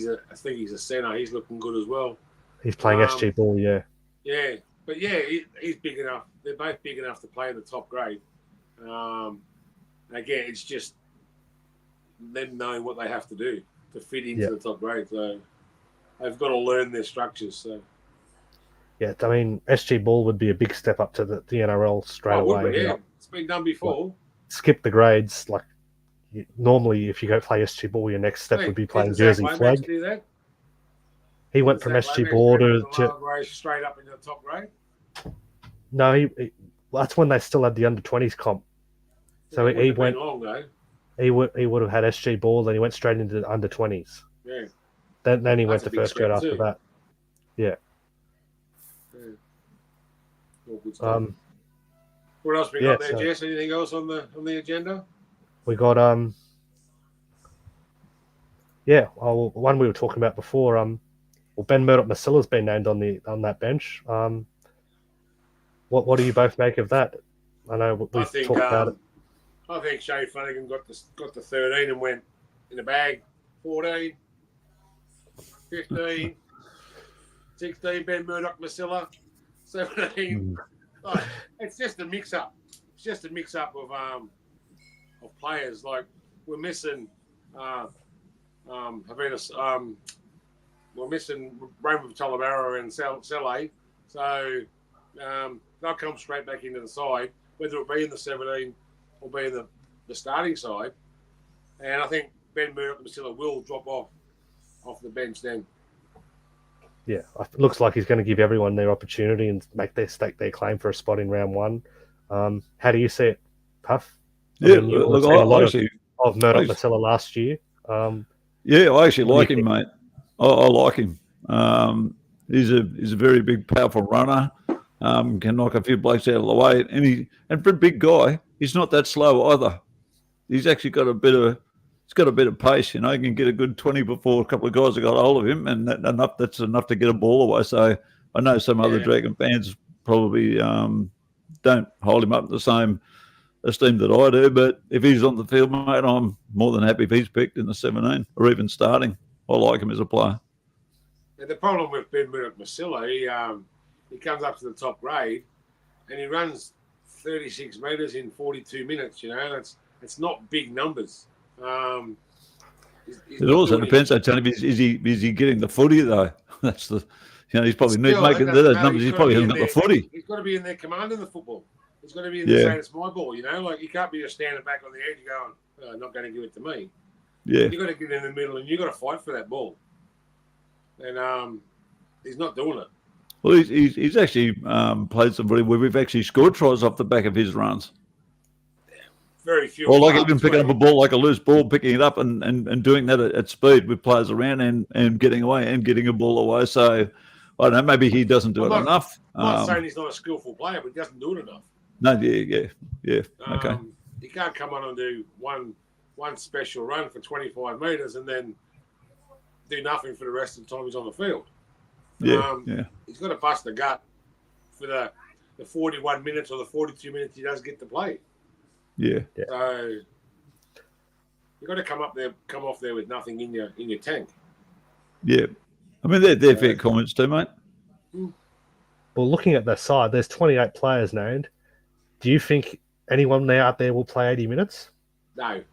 he's a centre. He's looking good as well. He's playing SG ball, yeah. Yeah, but he's big enough. They're both big enough to play in the top grade. Again, it's just them knowing what they have to do to fit into the top grade. So they've got to learn their structures. So. Yeah, I mean, SG Ball would be a big step up to the NRL straight away. Yeah, it's been done before. Skip the grades. Like normally, if you go play SG Ball, your next step would be playing Jersey Flag. Do that? He went from SG Ball to straight up into the top grade. No, that's when they still had the under-20s comp. So he went. Long, though. He would have had SG Ball, then he went straight into the under-20s. Yeah. Then he went to first grade after that. Yeah. What else we got there, Jess? Anything else on the agenda? We got one we were talking about before. Ben Murdoch-Masilia's been named on that bench. What do you both make of that? I know we've talked about it. I think Shay Flanagan got the 13 and went in the bag. 14, 15, 16. Ben Murdoch-Masilia. 17. It's just a mix-up. It's just a mix-up of players. Like we're missing we're missing Raymond Talavera and Saleh. So they'll come straight back into the side, whether it be in the 17 or be in the starting side. And I think Ben Murdoch-Masilia will drop off the bench then. Yeah, it looks like he's going to give everyone their opportunity and stake their claim for a spot in round one. How do you see it, Puff? Yeah, of Murdoch-Masilia last year. Yeah, I actually like him, mate. I like him. He's a very big, powerful runner. Can knock a few blokes out of the way, and for a big guy, he's not that slow either. He's actually got a bit of pace. You know, he can get a good 20 before a couple of guys have got hold of him, and that's enough to get a ball away. So I know some other Dragon fans probably don't hold him up in the same esteem that I do, but if he's on the field, mate, I'm more than happy if he's picked in the 17 or even starting. I like him as a player. And the problem with Ben Masilla, he comes up to the top grade and he runs 36 metres in 42 minutes. You know, it's not big numbers. It also depends. I tell him, is he getting the footy though? That's the, he's probably making those numbers. He's probably hasn't got the footy. He's got to be in there commanding the football. He's got to be in there saying it's my ball. You know, like he can't be just standing back on the edge going, not going to give it to me. Yeah, you got to get in the middle and you got to fight for that ball. And he's not doing it. Well, he's actually played some footy where we've actually scored tries off the back of his runs. Very few. Or like even picking up a ball, like a loose ball, picking it up and doing that at speed with players around and getting away and getting a ball away. So I don't know, maybe he doesn't do it enough. I'm not saying he's not a skillful player, but he doesn't do it enough. No, yeah. Okay. He can't come on and do one special run for 25 metres and then do nothing for the rest of the time he's on the field. Yeah. He's got to bust the gut for the 41 minutes or the 42 minutes he does get to play. Yeah. So you've got to come off there with nothing in your tank. Yeah. I mean, they're fair comments too, mate. Well, looking at their side, there's 28 players named. Do you think anyone now out there will play 80 minutes? No.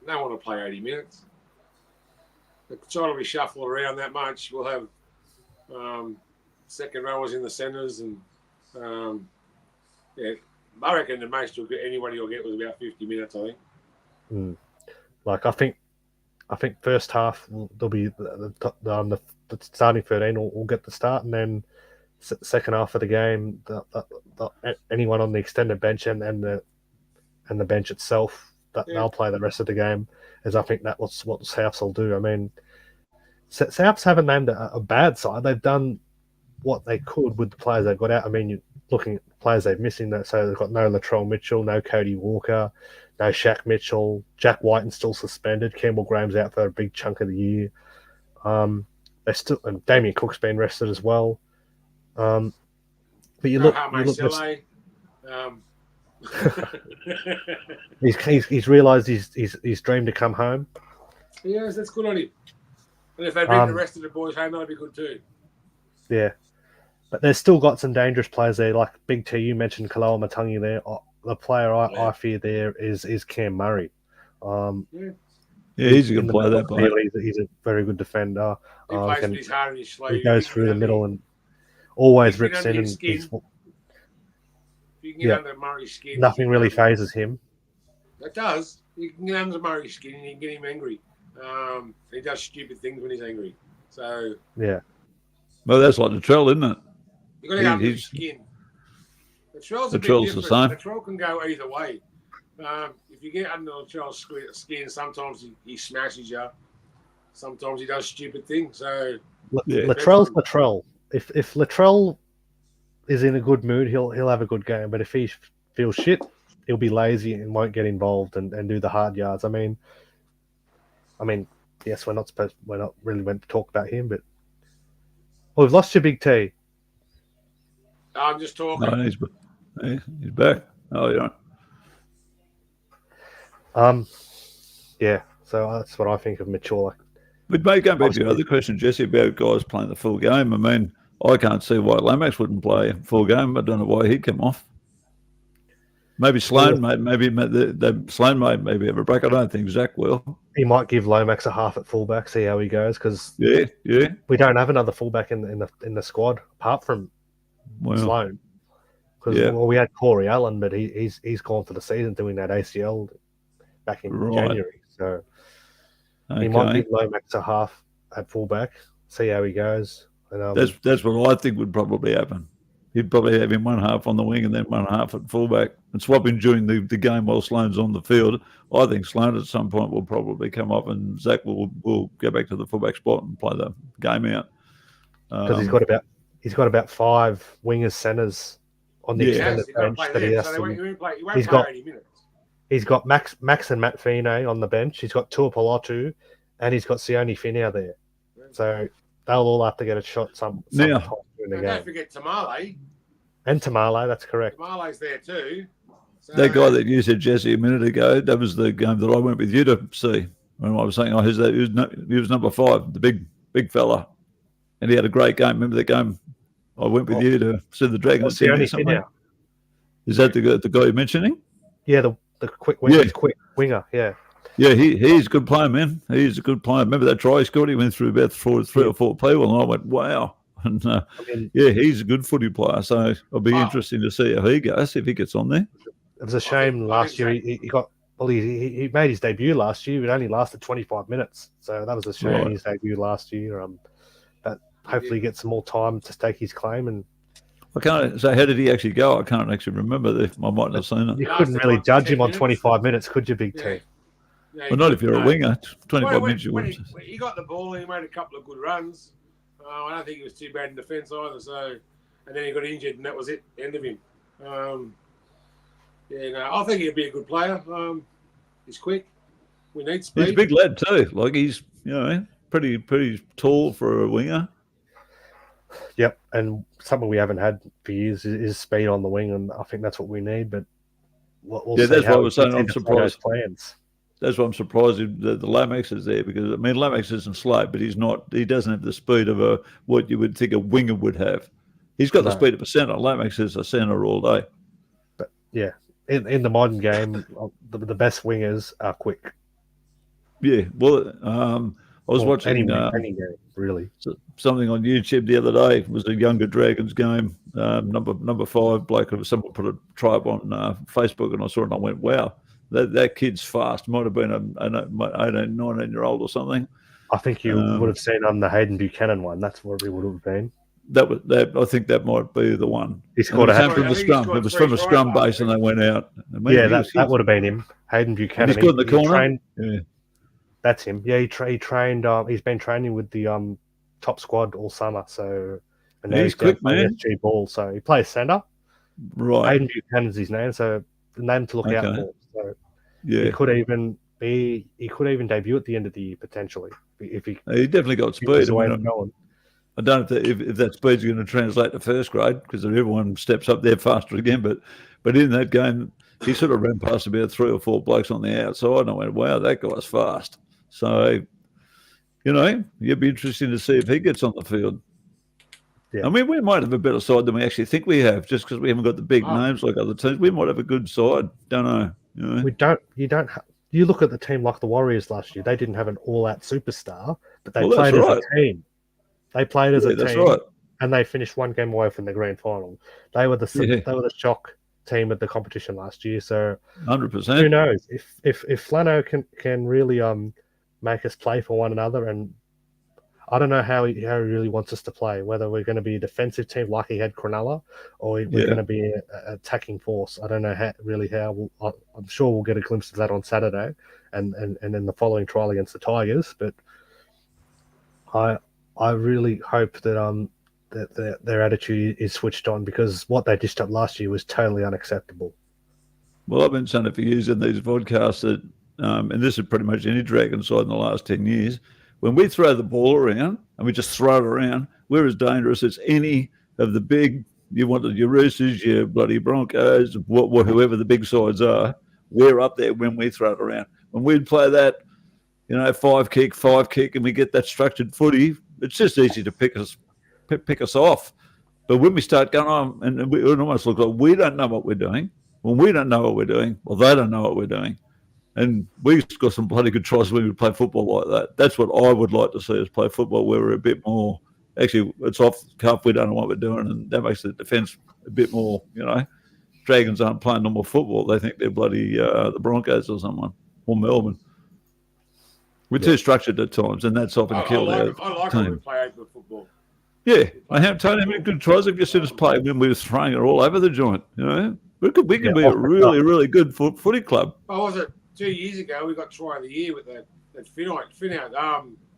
No one will play 80 minutes. The side will be shuffled around that much. We'll have second rowers in the centres and I reckon the most anybody will get was about 50 minutes, I think. Like, I think first half there'll be the starting 13 will get the start, and then second half of the game, anyone on the extended bench and the bench itself, they'll play the rest of the game. As I think that's what Souths will do. I mean, Souths haven't named a bad side. They've done what they could with the players they've got out. I mean, you're looking at the players they've missing, so they've got no Latrell Mitchell, no Cody Walker, no Shaq Mitchell, Jack Whiten's still suspended, Campbell Graham's out for a big chunk of the year. They still, and Damien Cook's been rested as well. But you look, he's realised his dream to come home. Yes, that's good on him. And if they bring the rest of the boys home, that'll be good too. Yeah. But they've still got some dangerous players there, like Big T. You mentioned Kaloa Matangi there. The player I fear there is Cam Murray. He's a good player. That player. He's a very good defender. He plays with his heart and his sleeve. He goes through the middle and always rips in. And if you can get under Murray's skin, nothing really phases him. It does. You can get under Murray's skin and you can get him angry. He does stupid things when he's angry. So yeah. Well, that's like Latrell, isn't it? You got to get under his skin. Latrell's a bit different. The same. Latrell can go either way. If you get under Latrell's skin, sometimes he smashes you. Sometimes he does stupid things. So Latrell's Latrell. If Latrell is in a good mood, he'll have a good game. But if he feels shit, he'll be lazy and won't get involved and do the hard yards. I mean, yes, we're not really meant to talk about him, but we've lost your Big T. I'm just talking. No, he's back. Oh, yeah. Yeah. So that's what I think of Mitchell. But mate, going back to your other question, Jesse, about guys playing the full game. I mean, I can't see why Lomax wouldn't play a full game. I don't know why he'd come off. Maybe Sloan, maybe Sloan might maybe have a break. I don't think Zach will. He might give Lomax a half at fullback, see how he goes, because we don't have another fullback in the squad apart from Sloan. Because we had Corey Allen, but he's gone for the season doing that ACL back in January. So he might give Lomax a half at fullback, see how he goes. And, that's what I think would probably happen. He'd probably have him one half on the wing and then one half at fullback and swap him during the game while Sloan's on the field. I think Sloan at some point will probably come off and Zach will go back to the fullback spot and play the game out. Because he's got about 5 wingers, centres on the extended bench that he has to. He's got Max and Matt Fine on the bench. He's got Tuipulotu and he's got Sione Finau there. So they'll all have to get a shot some time in the game. Don't forget Tamale. And Tamale, that's correct. Tamale's there too. So, that guy that you said, Jesse, a minute ago, that was the game that I went with you to see. When I was saying, he was number 5, the big big fella, and he had a great game. Remember that game? I went with you to see the Dragons. What's the only thing now? Is that the guy you're mentioning? Yeah, the quick winger. Yeah. He's quick winger. Yeah. Yeah, he's a good player, man. He's a good player. Remember that try he scored? He went through about three or four people, and I went, wow. And yeah, he's a good footy player. So it'll be interesting to see how he goes, if he gets on there. It was a shame last year. He got well. He made his debut last year. It only lasted 25 minutes, so that was a shame. Right. His debut last year. But hopefully, he gets some more time to stake his claim. And I can't. So how did he actually go? I can't actually remember. I might not have seen it. you couldn't really judge him on 25 minutes, could you, Big T? Yeah, Well, not if you're a winger. 25 minutes. You when wouldn't. he got the ball and he made a couple of good runs. I don't think he was too bad in defence either. So, and then he got injured, and that was it. End of him. I think he'd be a good player. He's quick. We need speed. He's a big lad too. Like he's pretty tall for a winger. Yep, and something we haven't had for years is speed on the wing, and I think that's what we need. But we'll see that's how what I was saying. he I'm fits into those surprised. plans. That's why I'm surprised the Lomax is there, because I mean Lomax isn't slow, but he's not. He doesn't have the speed of what you would think a winger would have. He's got the speed of a centre. Lomax is a centre all day. But yeah, in the modern game, the best wingers are quick. Yeah, well, I was watching any game really. Something on YouTube the other day. It was a younger Dragons game. Number 5 bloke. Someone put a try up on Facebook, and I saw it, and I went, "Wow, that kid's fast." Might have been an 18, 19-year-old or something. I think you would have seen on the Hayden Buchanan one. That's what it would have been. I think that might be the one. He scored a hat from the scrum. It was from a scrum base, and they went out. Yeah, that would have been him. Hayden Buchanan. He's good in the corner. Yeah. That's him. Yeah, he trained. He's been training with the top squad all summer. So and now he's quick, man. SG ball. So he plays centre. Right. Hayden Buchanan's his name. So the name to look out for. So yeah, he could even debut at the end of the year potentially if he definitely got speed. I don't know if that speed's going to translate to first grade, because everyone steps up there faster again. But in that game, he sort of ran past about 3 or 4 blokes on the outside, and I went, "Wow, that guy's fast." So, you'd be interesting to see if he gets on the field. Yeah. I mean, we might have a better side than we actually think we have, just because we haven't got the big names like other teams. We might have a good side. Don't know. We don't. You look at the team like the Warriors last year. They didn't have an all-out superstar, but they played as a team. They played as a team, that's right. And they finished one game away from the grand final. They were the shock team at the competition last year. So 100%. Who knows if Flano can really make us play for one another, and I don't know how he really wants us to play. Whether we're going to be a defensive team like he had Cronulla, or we're going to be an attacking force. I don't know how. I'm sure we'll get a glimpse of that on Saturday, and in the following trial against the Tigers. But I really hope that that their attitude is switched on, because what they dished up last year was totally unacceptable. Well, I've been saying it for years in these podcasts that, and this is pretty much any Dragon side in the last 10 years, when we throw the ball around and we just throw it around, we're as dangerous as any of the big, your Roosters, your bloody Broncos, whoever the big sides are. We're up there when we throw it around. When we play that, 5 kick, and we get that structured footy, it's just easy to pick us off. But when we start going on, and it almost looks like we don't know what we're doing. When we don't know what we're doing, well, they don't know what we're doing. And we got some bloody good tries when we play football like that. That's what I would like to see us play football, where we're a bit more, actually, it's off the cuff, we don't know what we're doing, and that makes the defence a bit more, Dragons aren't playing normal football. They think they're bloody the Broncos or someone, or Melbourne. We're too structured at times, and that's often killed our team. I like when we play open football. Yeah, I have told him good tries. Have you seen us play when we were throwing it all over the joint? We could be a really, really good footy club. Oh, was it 2 years ago? We got try of the year with that Finite.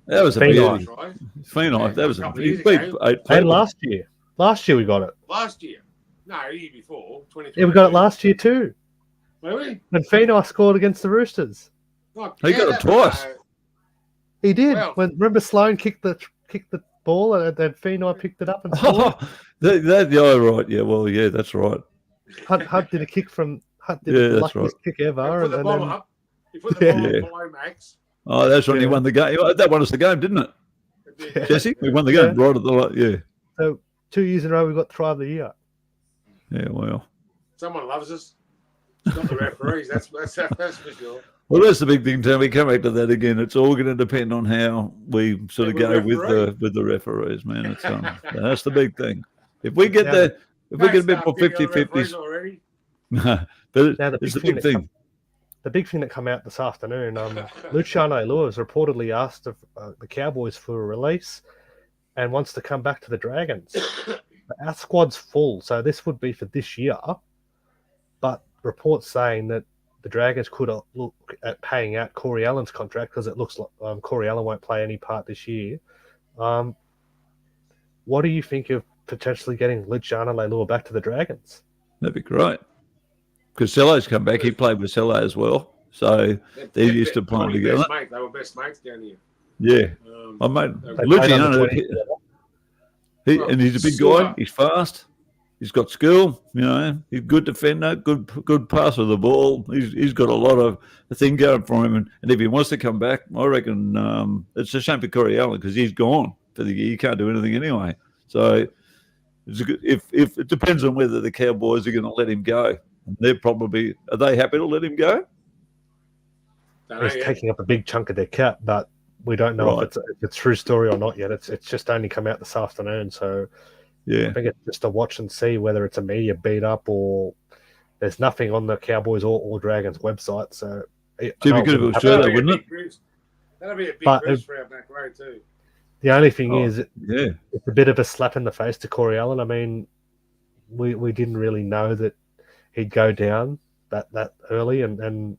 That was a big try. Finite. That was a big. And last year we got it. Last year, no, the year before. Yeah, we got it last year too. Really? And Finite scored against the Roosters. He got it twice. He did. Well, remember Sloan kicked the ball, and then Finite picked it up and scored. Right. Yeah, well, yeah, that's right. Hunt did a kick from Hunt did the luckiest kick ever. He put the bomb up. He put the bomb below Max. Oh, that's when he won the game. That won us the game, didn't it? Jesse, we won the game right at the yeah. So 2 years in a row, we got try of the year. Yeah, well. Someone loves us. It's not the referees. That's for sure. Well, that's the big thing, Tim. We come back to that again. It's all going to depend on how we sort of go with the referees, man. It's that's the big thing. If we get if we get a bit more 50-50s already. but it's the big thing. The big thing that came out this afternoon, Luciano Lewis reportedly asked the Cowboys for a release and wants to come back to the Dragons. Our squad's full, so this would be for this year. But reports saying that the Dragons could look at paying out Corey Allen's contract because it looks like Corey Allen won't play any part this year. What do you think of potentially getting Luciano Leilua back to the Dragons? That'd be great. Because Cello's come back. He played with Cello as well. So they're used to playing together. They were best mates down here. Yeah. Luciano, and he's a big guy. He's fast. He's got skill. You know, he's a good defender, good passer of the ball. He's got a lot of thing going for him. And if he wants to come back, I reckon it's a shame for Corey Allen because he's gone for the year. He can't do anything anyway. So if it depends on whether the Cowboys are going to let him go. Are they happy to let him go? He's taking up a big chunk of their cap, but we don't know if it's a true story or not yet. It's just only come out this afternoon, so I think it's just to watch and see whether it's a media beat up or there's nothing on the Cowboys or Dragons website. So wouldn't it? That'll be a big boost for our back row too. The only thing is, it's a bit of a slap in the face to Corey Allen. I mean, we didn't really know that he'd go down that early, and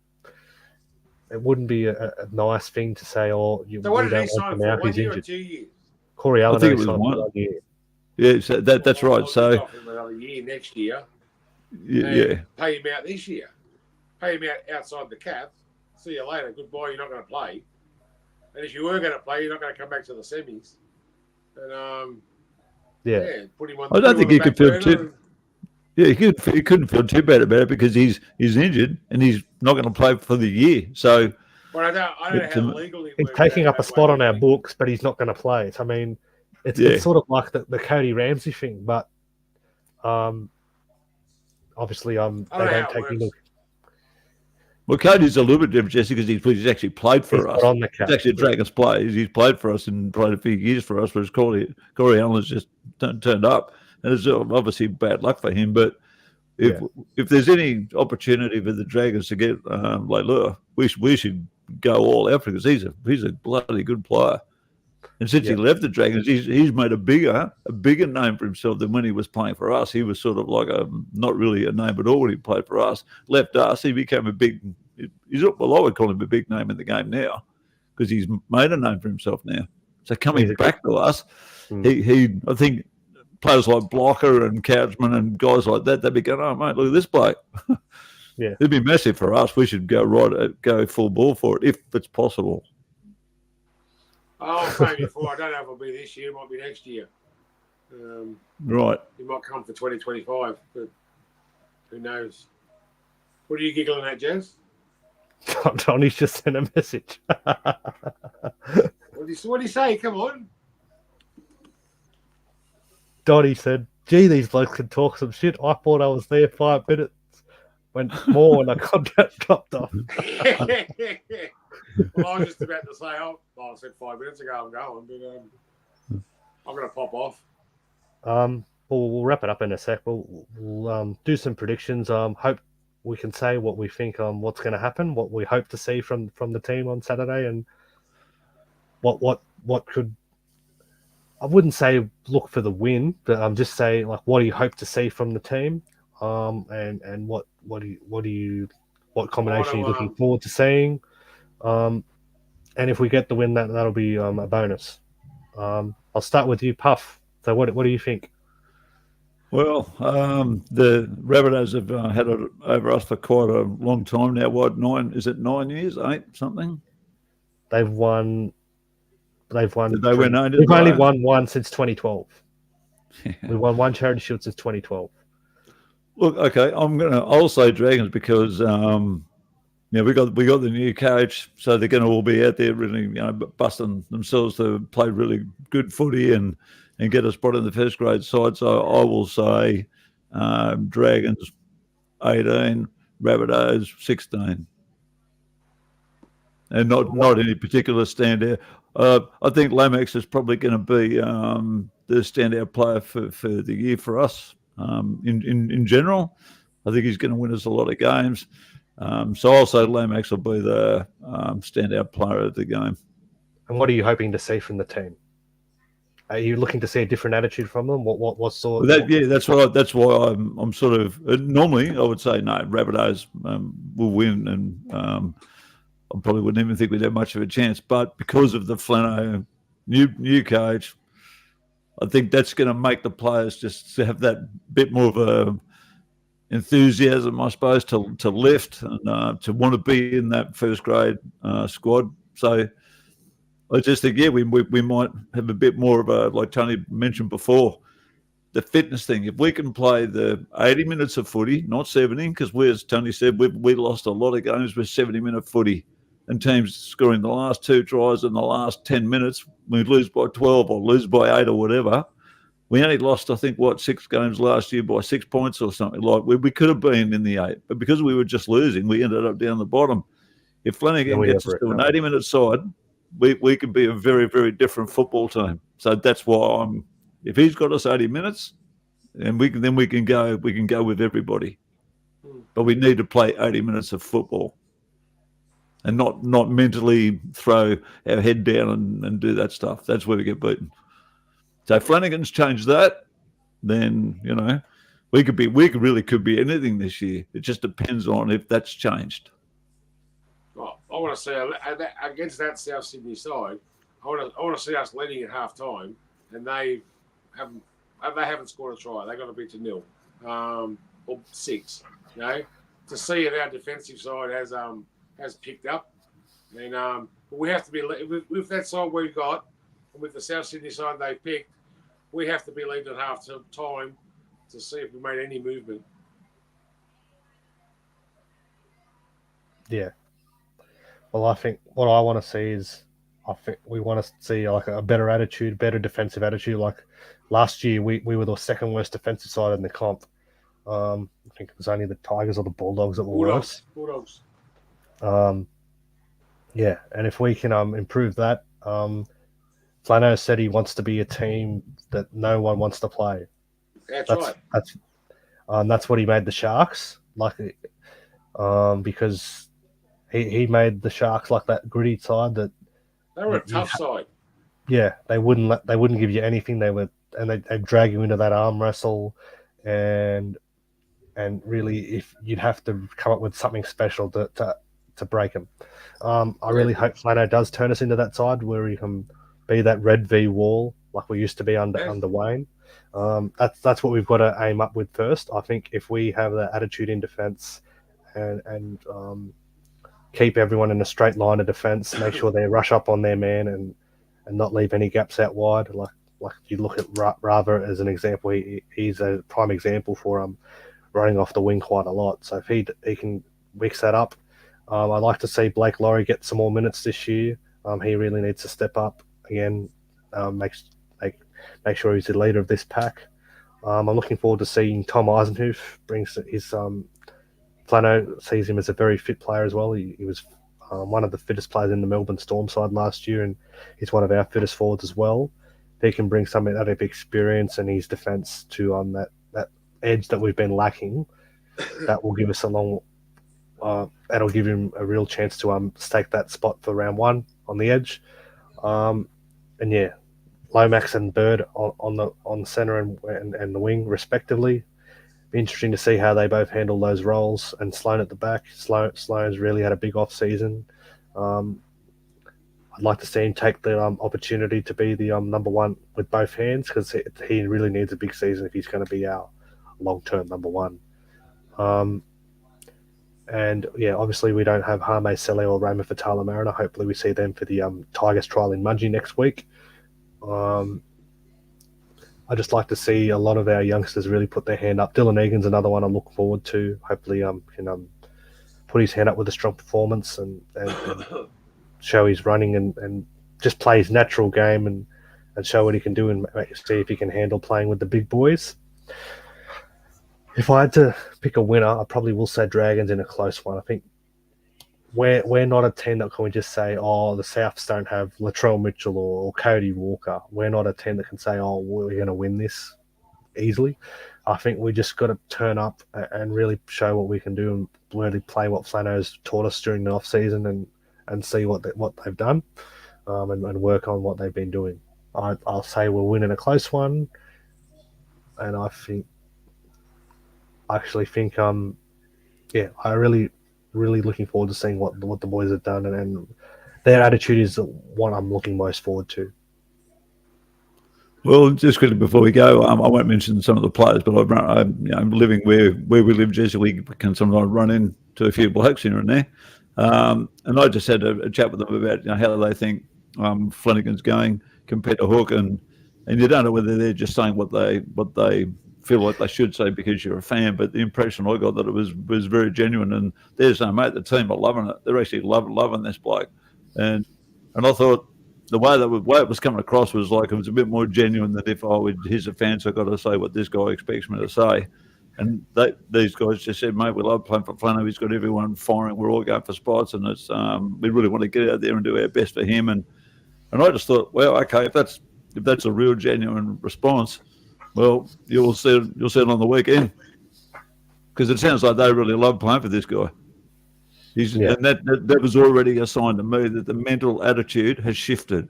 it wouldn't be a nice thing to say, so what did he sign for? 1 year or 2 years? Corey Allen, I think it was 1 year. Yeah, so that's right. So another year next year. Yeah. Pay him out this year. Pay him out outside the cap. See you later. Goodbye. You're not going to play. And if you were going to play, you're not going to come back to the semis. And put him on. I don't think he could feel too. Yeah, he couldn't feel too bad about it because he's injured and he's not going to play for the year. So, but I don't know how legally he's taking up a spot on our books, but he's not going to play. I mean, it's sort of like the Cody Ramsey thing, but obviously they don't take him. Well, Cody's a little bit different, Jesse, because he's actually played for us. He's actually a Dragons player. He's played for us and played a few years for us, whereas Corey Allen's just turned up. And it's obviously bad luck for him. But if there's any opportunity for the Dragons to get Leilua, we should go all out because he's a bloody good player. And since he left the Dragons, he's made a bigger name for himself than when he was playing for us. He was sort of like not really a name at all when he played for us. Left us, he became I would call him a big name in the game now because he's made a name for himself now. So coming back to us, I think players like Blocker and Couchman and guys like that, they'd be going, oh, mate, look at this bloke. Yeah. It'd be massive for us. We should go full ball for it if it's possible. I'll say before, I don't know if it'll be this year, it might be next year. Right. It might come for 2025, but who knows? What are you giggling at, Jez? Donnie's just sent a message. What do you say? Come on. Donnie said, gee, these blokes can talk some shit. I thought I was there 5 minutes. Went more when I got dropped off. Well, I was just about to say, I said 5 minutes ago I'm going, but I'm going to pop off. We'll wrap it up in a sec. We'll do some predictions. Hope we can say what we think what's going to happen, what we hope to see from the team on Saturday, and what could. I wouldn't say look for the win, but I'm just saying like what do you hope to see from the team, and what combination are you looking forward to seeing, and if we get the win, that'll be a bonus. I'll start with you, Puff. So what do you think? Well, the Rabbitohs have had it over us for quite a long time now. What, 9 years, 8 something? They've won. They've only won one since 2012. Yeah. We won one Charity Shield since 2012. Look, okay, I'll say Dragons because Yeah, we got the new coach, so they're going to all be out there really, busting themselves to play really good footy and get us brought in the first grade side. So I will say, Dragons 18, Rabbitohs 16, and not any particular standout. I think Lomax is probably going to be the standout player for the year for us. In general, I think he's going to win us a lot of games. So I'll say Lomax will be the standout player of the game. And what are you hoping to see from the team? Are you looking to see a different attitude from them? What sort? That's why I'm sort of normally I would say no, Rabbitohs will win, and I probably wouldn't even think we'd have much of a chance. But because of the Flano new coach, I think that's going to make the players just have that bit more of a enthusiasm, I suppose, to lift and to want to be in that first grade squad. So I just think, we might have a bit more of a, like Tony mentioned before, the fitness thing. If we can play the 80 minutes of footy, not 70, because as Tony said, we lost a lot of games with 70-minute footy and teams scoring the last 2 tries in the last 10 minutes. We lose by 12 or lose by 8 or whatever. We only lost, I think, 6 games last year by 6 points or something. Like we could have been in the 8, but because we were just losing, we ended up down the bottom. If Flanagan gets us to an 80-minute side, we could be a very, very different football team. So that's why if he's got us 80 minutes, and we can go with everybody. But we need to play 80 minutes of football, and not mentally throw our head down and do that stuff. That's where we get beaten. So if Flanagan's changed that, then we could be anything this year. It just depends on if that's changed. Well, I want to say against that South Sydney side, I want to see us leading at half time, and they haven't scored a try. They got to beat to 0 or 6. To see it, our defensive side has picked up, and we have to be with that side we've got, and with the South Sydney side they picked. We have to be leading at half time to see if we made any movement. Yeah. Well, I think what I want to see is, we want to see like a better attitude, better defensive attitude. Like last year, we were the second worst defensive side in the comp. I think it was only the Tigers or the Bulldogs that were worse. Bulldogs. Yeah, and if we can improve that, Flano said he wants to be a team that no one wants to play. That's right. That's what he made the Sharks because he made the Sharks like that gritty side that they were a tough side. Yeah, they wouldn't give you anything. They'd drag you into that arm wrestle, and really, if you'd have to come up with something special to break them. I really hope Flano does turn us into that side where we can be that red V wall like we used to be under Wayne. That's what we've got to aim up with first. I think if we have that attitude in defence and keep everyone in a straight line of defence, make sure they rush up on their man and not leave any gaps out wide. Like if you look at Rava as an example, he's a prime example for running off the wing quite a lot. So if he can mix that up, I'd like to see Blake Laurie get some more minutes this year. He really needs to step up again. Make sure he's the leader of this pack. I'm looking forward to seeing Tom Eisenhuth brings his. Flano sees him as a very fit player as well. He was one of the fittest players in the Melbourne Storm side last year, and he's one of our fittest forwards as well. If he can bring some of that experience and his defence to that edge that we've been lacking, that will give us that'll give him a real chance to stake that spot for round 1 on the edge. And yeah, Lomax and Bird on the centre and the wing respectively. Be interesting to see how they both handle those roles. And Sloan at the back. Sloan's really had a big off season. I'd like to see him take the opportunity to be the number 1 with both hands, because he really needs a big season if he's going to be our long-term number 1. And yeah, obviously we don't have Hame Sele or Roma Fatala Mariner. Hopefully we see them for the Tigers trial in Mudgee next week. I just like to see a lot of our youngsters really put their hand up. Dylan Egan's another one I look forward to. Hopefully can put his hand up with a strong performance and show his running and just play his natural game and show what he can do and see if he can handle playing with the big boys. If I had to pick a winner, I probably will say Dragons in a close one. I think we're not a team that can we just say, oh, the Souths don't have Latrell Mitchell or Cody Walker. We're not a team that can say, oh, we're going to win this easily. I think we just got to turn up and really show what we can do and really play what Flano's taught us during the off season and see what they've done and work on what they've been doing. I'll say we'll win in a close one, and I actually think I really looking forward to seeing what the boys have done and their attitude is what I'm looking most forward to. Well, just quickly before we go, I won't mention some of the players, but I'm living where we live, Jesse. We can sometimes run into a few blokes here and there, and I just had a chat with them about how they think Flanagan's going compared to Hook, and you don't know whether they're just saying what they feel like they should say because you're a fan, but the impression I got that it was very genuine, and they're saying, mate, the team are loving it. They're actually loving this bloke, and I thought the way it was coming across was like it was a bit more genuine than if here's a fan, so I've got to say what this guy expects me to say. And these guys just said, mate, we love playing for Flano. He's got everyone firing. We're all going for spots, and it's we really want to get out there and do our best for him. And I just thought, well, okay, if that's a real genuine response, well, you'll see it on the weekend, because it sounds like they really love playing for this guy. And that was already a sign to me that the mental attitude has shifted,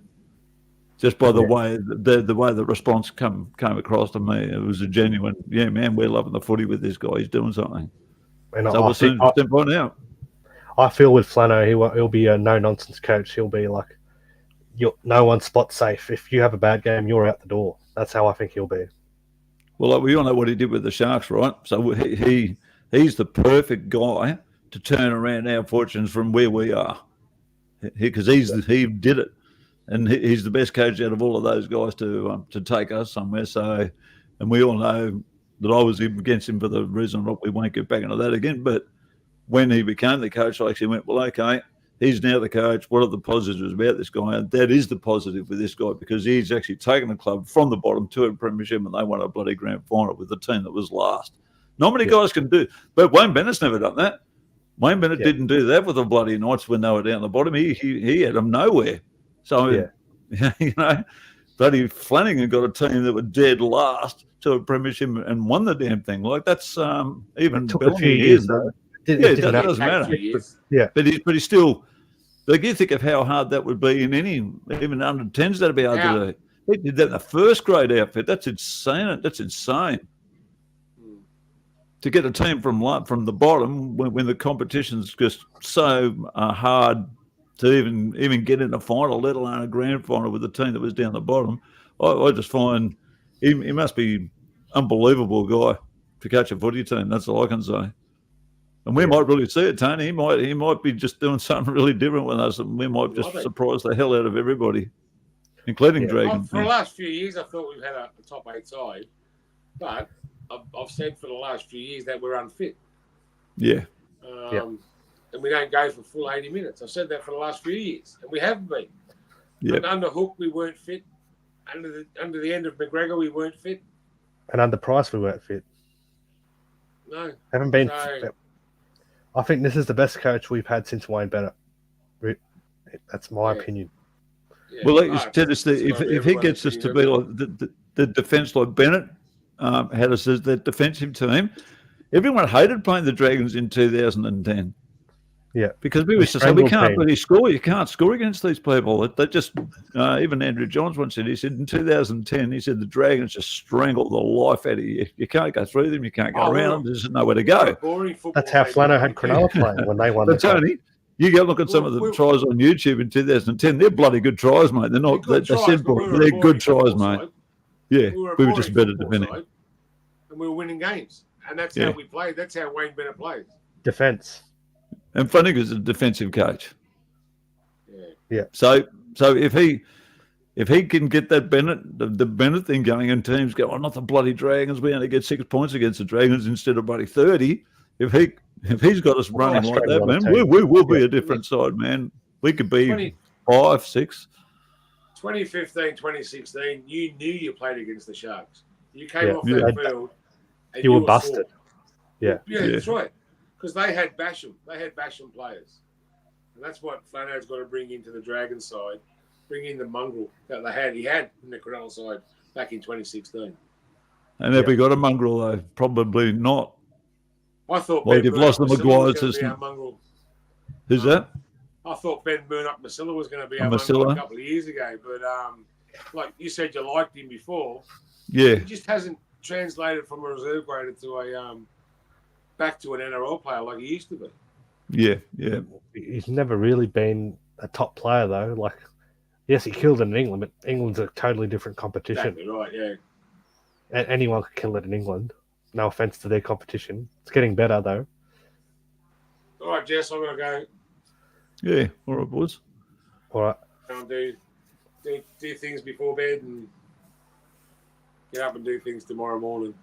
just by the way the response came across to me. It was a genuine, yeah, man, we're loving the footy with this guy. He's doing something. And so we'll soon find out. I feel with Flano, he'll be a no-nonsense coach. He'll be like, no one's spot safe. If you have a bad game, you're out the door. That's how I think he'll be. Well, we all know what he did with the Sharks, right? So he's the perfect guy to turn around our fortunes from where we are, because he did it, and he's the best coach out of all of those guys to take us somewhere. So, and we all know that I was against him for the reason that we won't get back into that again. But when he became the coach, I actually went, well, okay, he's now the coach. What are the positives about this guy? And that is the positive with this guy, because he's actually taken the club from the bottom to a premiership, and they won a bloody grand final with the team that was last. Not many guys can do, but Wayne Bennett's never done that. Wayne Bennett didn't do that with the bloody Knights when they were down the bottom. He had them nowhere. So, bloody Flanagan got a team that were dead last to a premiership and won the damn thing. Like, that's even took a few years, though. It doesn't matter. But he's still, like, you think of how hard that would be in even under 10s, that'd be hard to do. He did that in the first grade outfit. That's insane. That's insane. To get a team from the bottom when the competition's just so hard to even get in a final, let alone a grand final with a team that was down the bottom, I just find he must be unbelievable guy to coach a footy team. That's all I can say. And we might really see it, Tony. He might be just doing something really different with us, and we might just surprise the hell out of everybody, including Dragon. For the last few years, I thought we've had a top 8 side, but I've said for the last few years that we're unfit. Yeah. And we don't go for full 80 minutes. I've said that for the last few years, and we haven't been. Yeah. And under Hook, we weren't fit. Under the end of McGregor, we weren't fit. And under Price, we weren't fit. No. Haven't been fit. I think this is the best coach we've had since Wayne Bennett. That's my opinion. Yeah. Well, if he gets us to be like the defence like Bennett had us as the defensive team, everyone hated playing the Dragons in 2010. Yeah, because we used to say we can't really score. You can't score against these people. They just even Andrew Johns once said, he said in 2010, he said the Dragons just strangled the life out of you. You can't go through them. You can't go around them. There's nowhere to go. That's how Flano had Cronulla playing when they won. But Tony, you go look at some of the tries on YouTube in 2010. They're bloody good tries, mate. They're not. They're good tries, mate. Yeah, we were just better defending. And we were winning games, and that's how we played. That's how Wayne Bennett plays. Defense. And Flanagan's a defensive coach. Yeah. So if he can get that the Bennett thing going, and teams go, oh, not the bloody Dragons, we only get 6 points against the Dragons instead of bloody 30. If If he's got us running like that, man, we will be a different side, man. We could be 20 5, 6. 2015, 2016, you knew you played against the Sharks. You came off Yeah. that field and You were were busted. sore. Yeah. Yeah, that's right. Because they had Basham. They had Basham players. And that's what Flano's got to bring into the Dragons side. Bring in the mongrel that he had in the Cronulla side back in 2016. And have we got a mongrel, though? Probably not. I thought Well, Ben you've lost the Murdoch-Masila Maguires, was going to be isn't our it? mongrel. Who's that? I thought Ben Murdoch-Masila was going to be our Masila? mongrel a couple of years ago. But like you said, you liked him before. Yeah. He just hasn't translated from a reserve grader to a back to an NRL player like he used to be. Yeah, yeah. He's never really been a top player though. Like, yes, he killed it in England, but England's a totally different competition. Exactly right, yeah. And anyone could kill it in England. No offense to their competition. It's getting better though. All right, Jess, I'm going to go Yeah, all right, boys. All right. do things before bed and get up and do things tomorrow morning.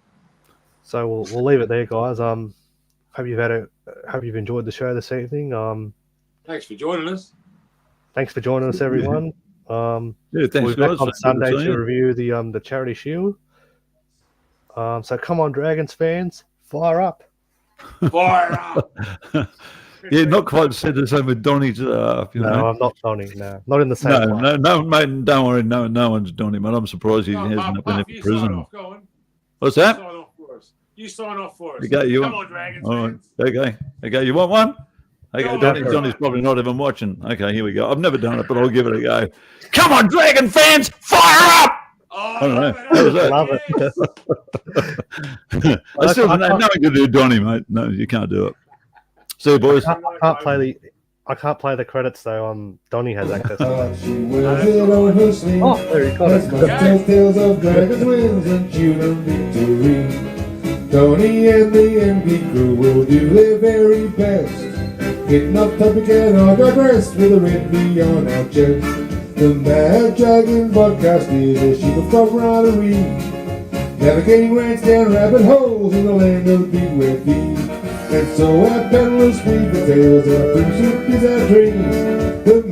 So we'll leave it there, guys. Hope you've enjoyed the show this evening. Thanks for joining us. Thanks for joining us, everyone. Yeah, We'll thanks, be back guys. on Sunday Good to see to you. review the Charity Shield. So come on, Dragons fans, fire up. Fire up! Yeah, not quite said the same with Donny's. You No, know. I'm not Donny. No, not in the same No, way. no, mate, don't worry. No one's Donny, mate. I'm surprised he hasn't been in you sign prison. off. Go on. What's You that? sign off for us. You sign off for us. Okay, you Come want- on, Dragons All right. fans. Okay. You want one? Okay, Go on, Donny's probably not even watching. Okay, here we go. I've never done it, but I'll give it a go. Come on, Dragon fans, fire up! Oh, I don't know. love How was that? Love Yes. I still I no can't- one can do Donny, mate. No, you can't do it. See you, boys. I can't play the credits though. Donny has access. She wears it on her sleeve. Oh, there you got As it. much as tales of dragons, wins, and children victory. Tony and the NB crew will do their very best. Getting off topic and I digress with a red V on our chest. The Mad Dragon podcast is a sheep of camaraderie. Navigating rants down rabbit holes in the land of the big wet feet. And so our peddlers weave the tales, and our pursuit is our dream. The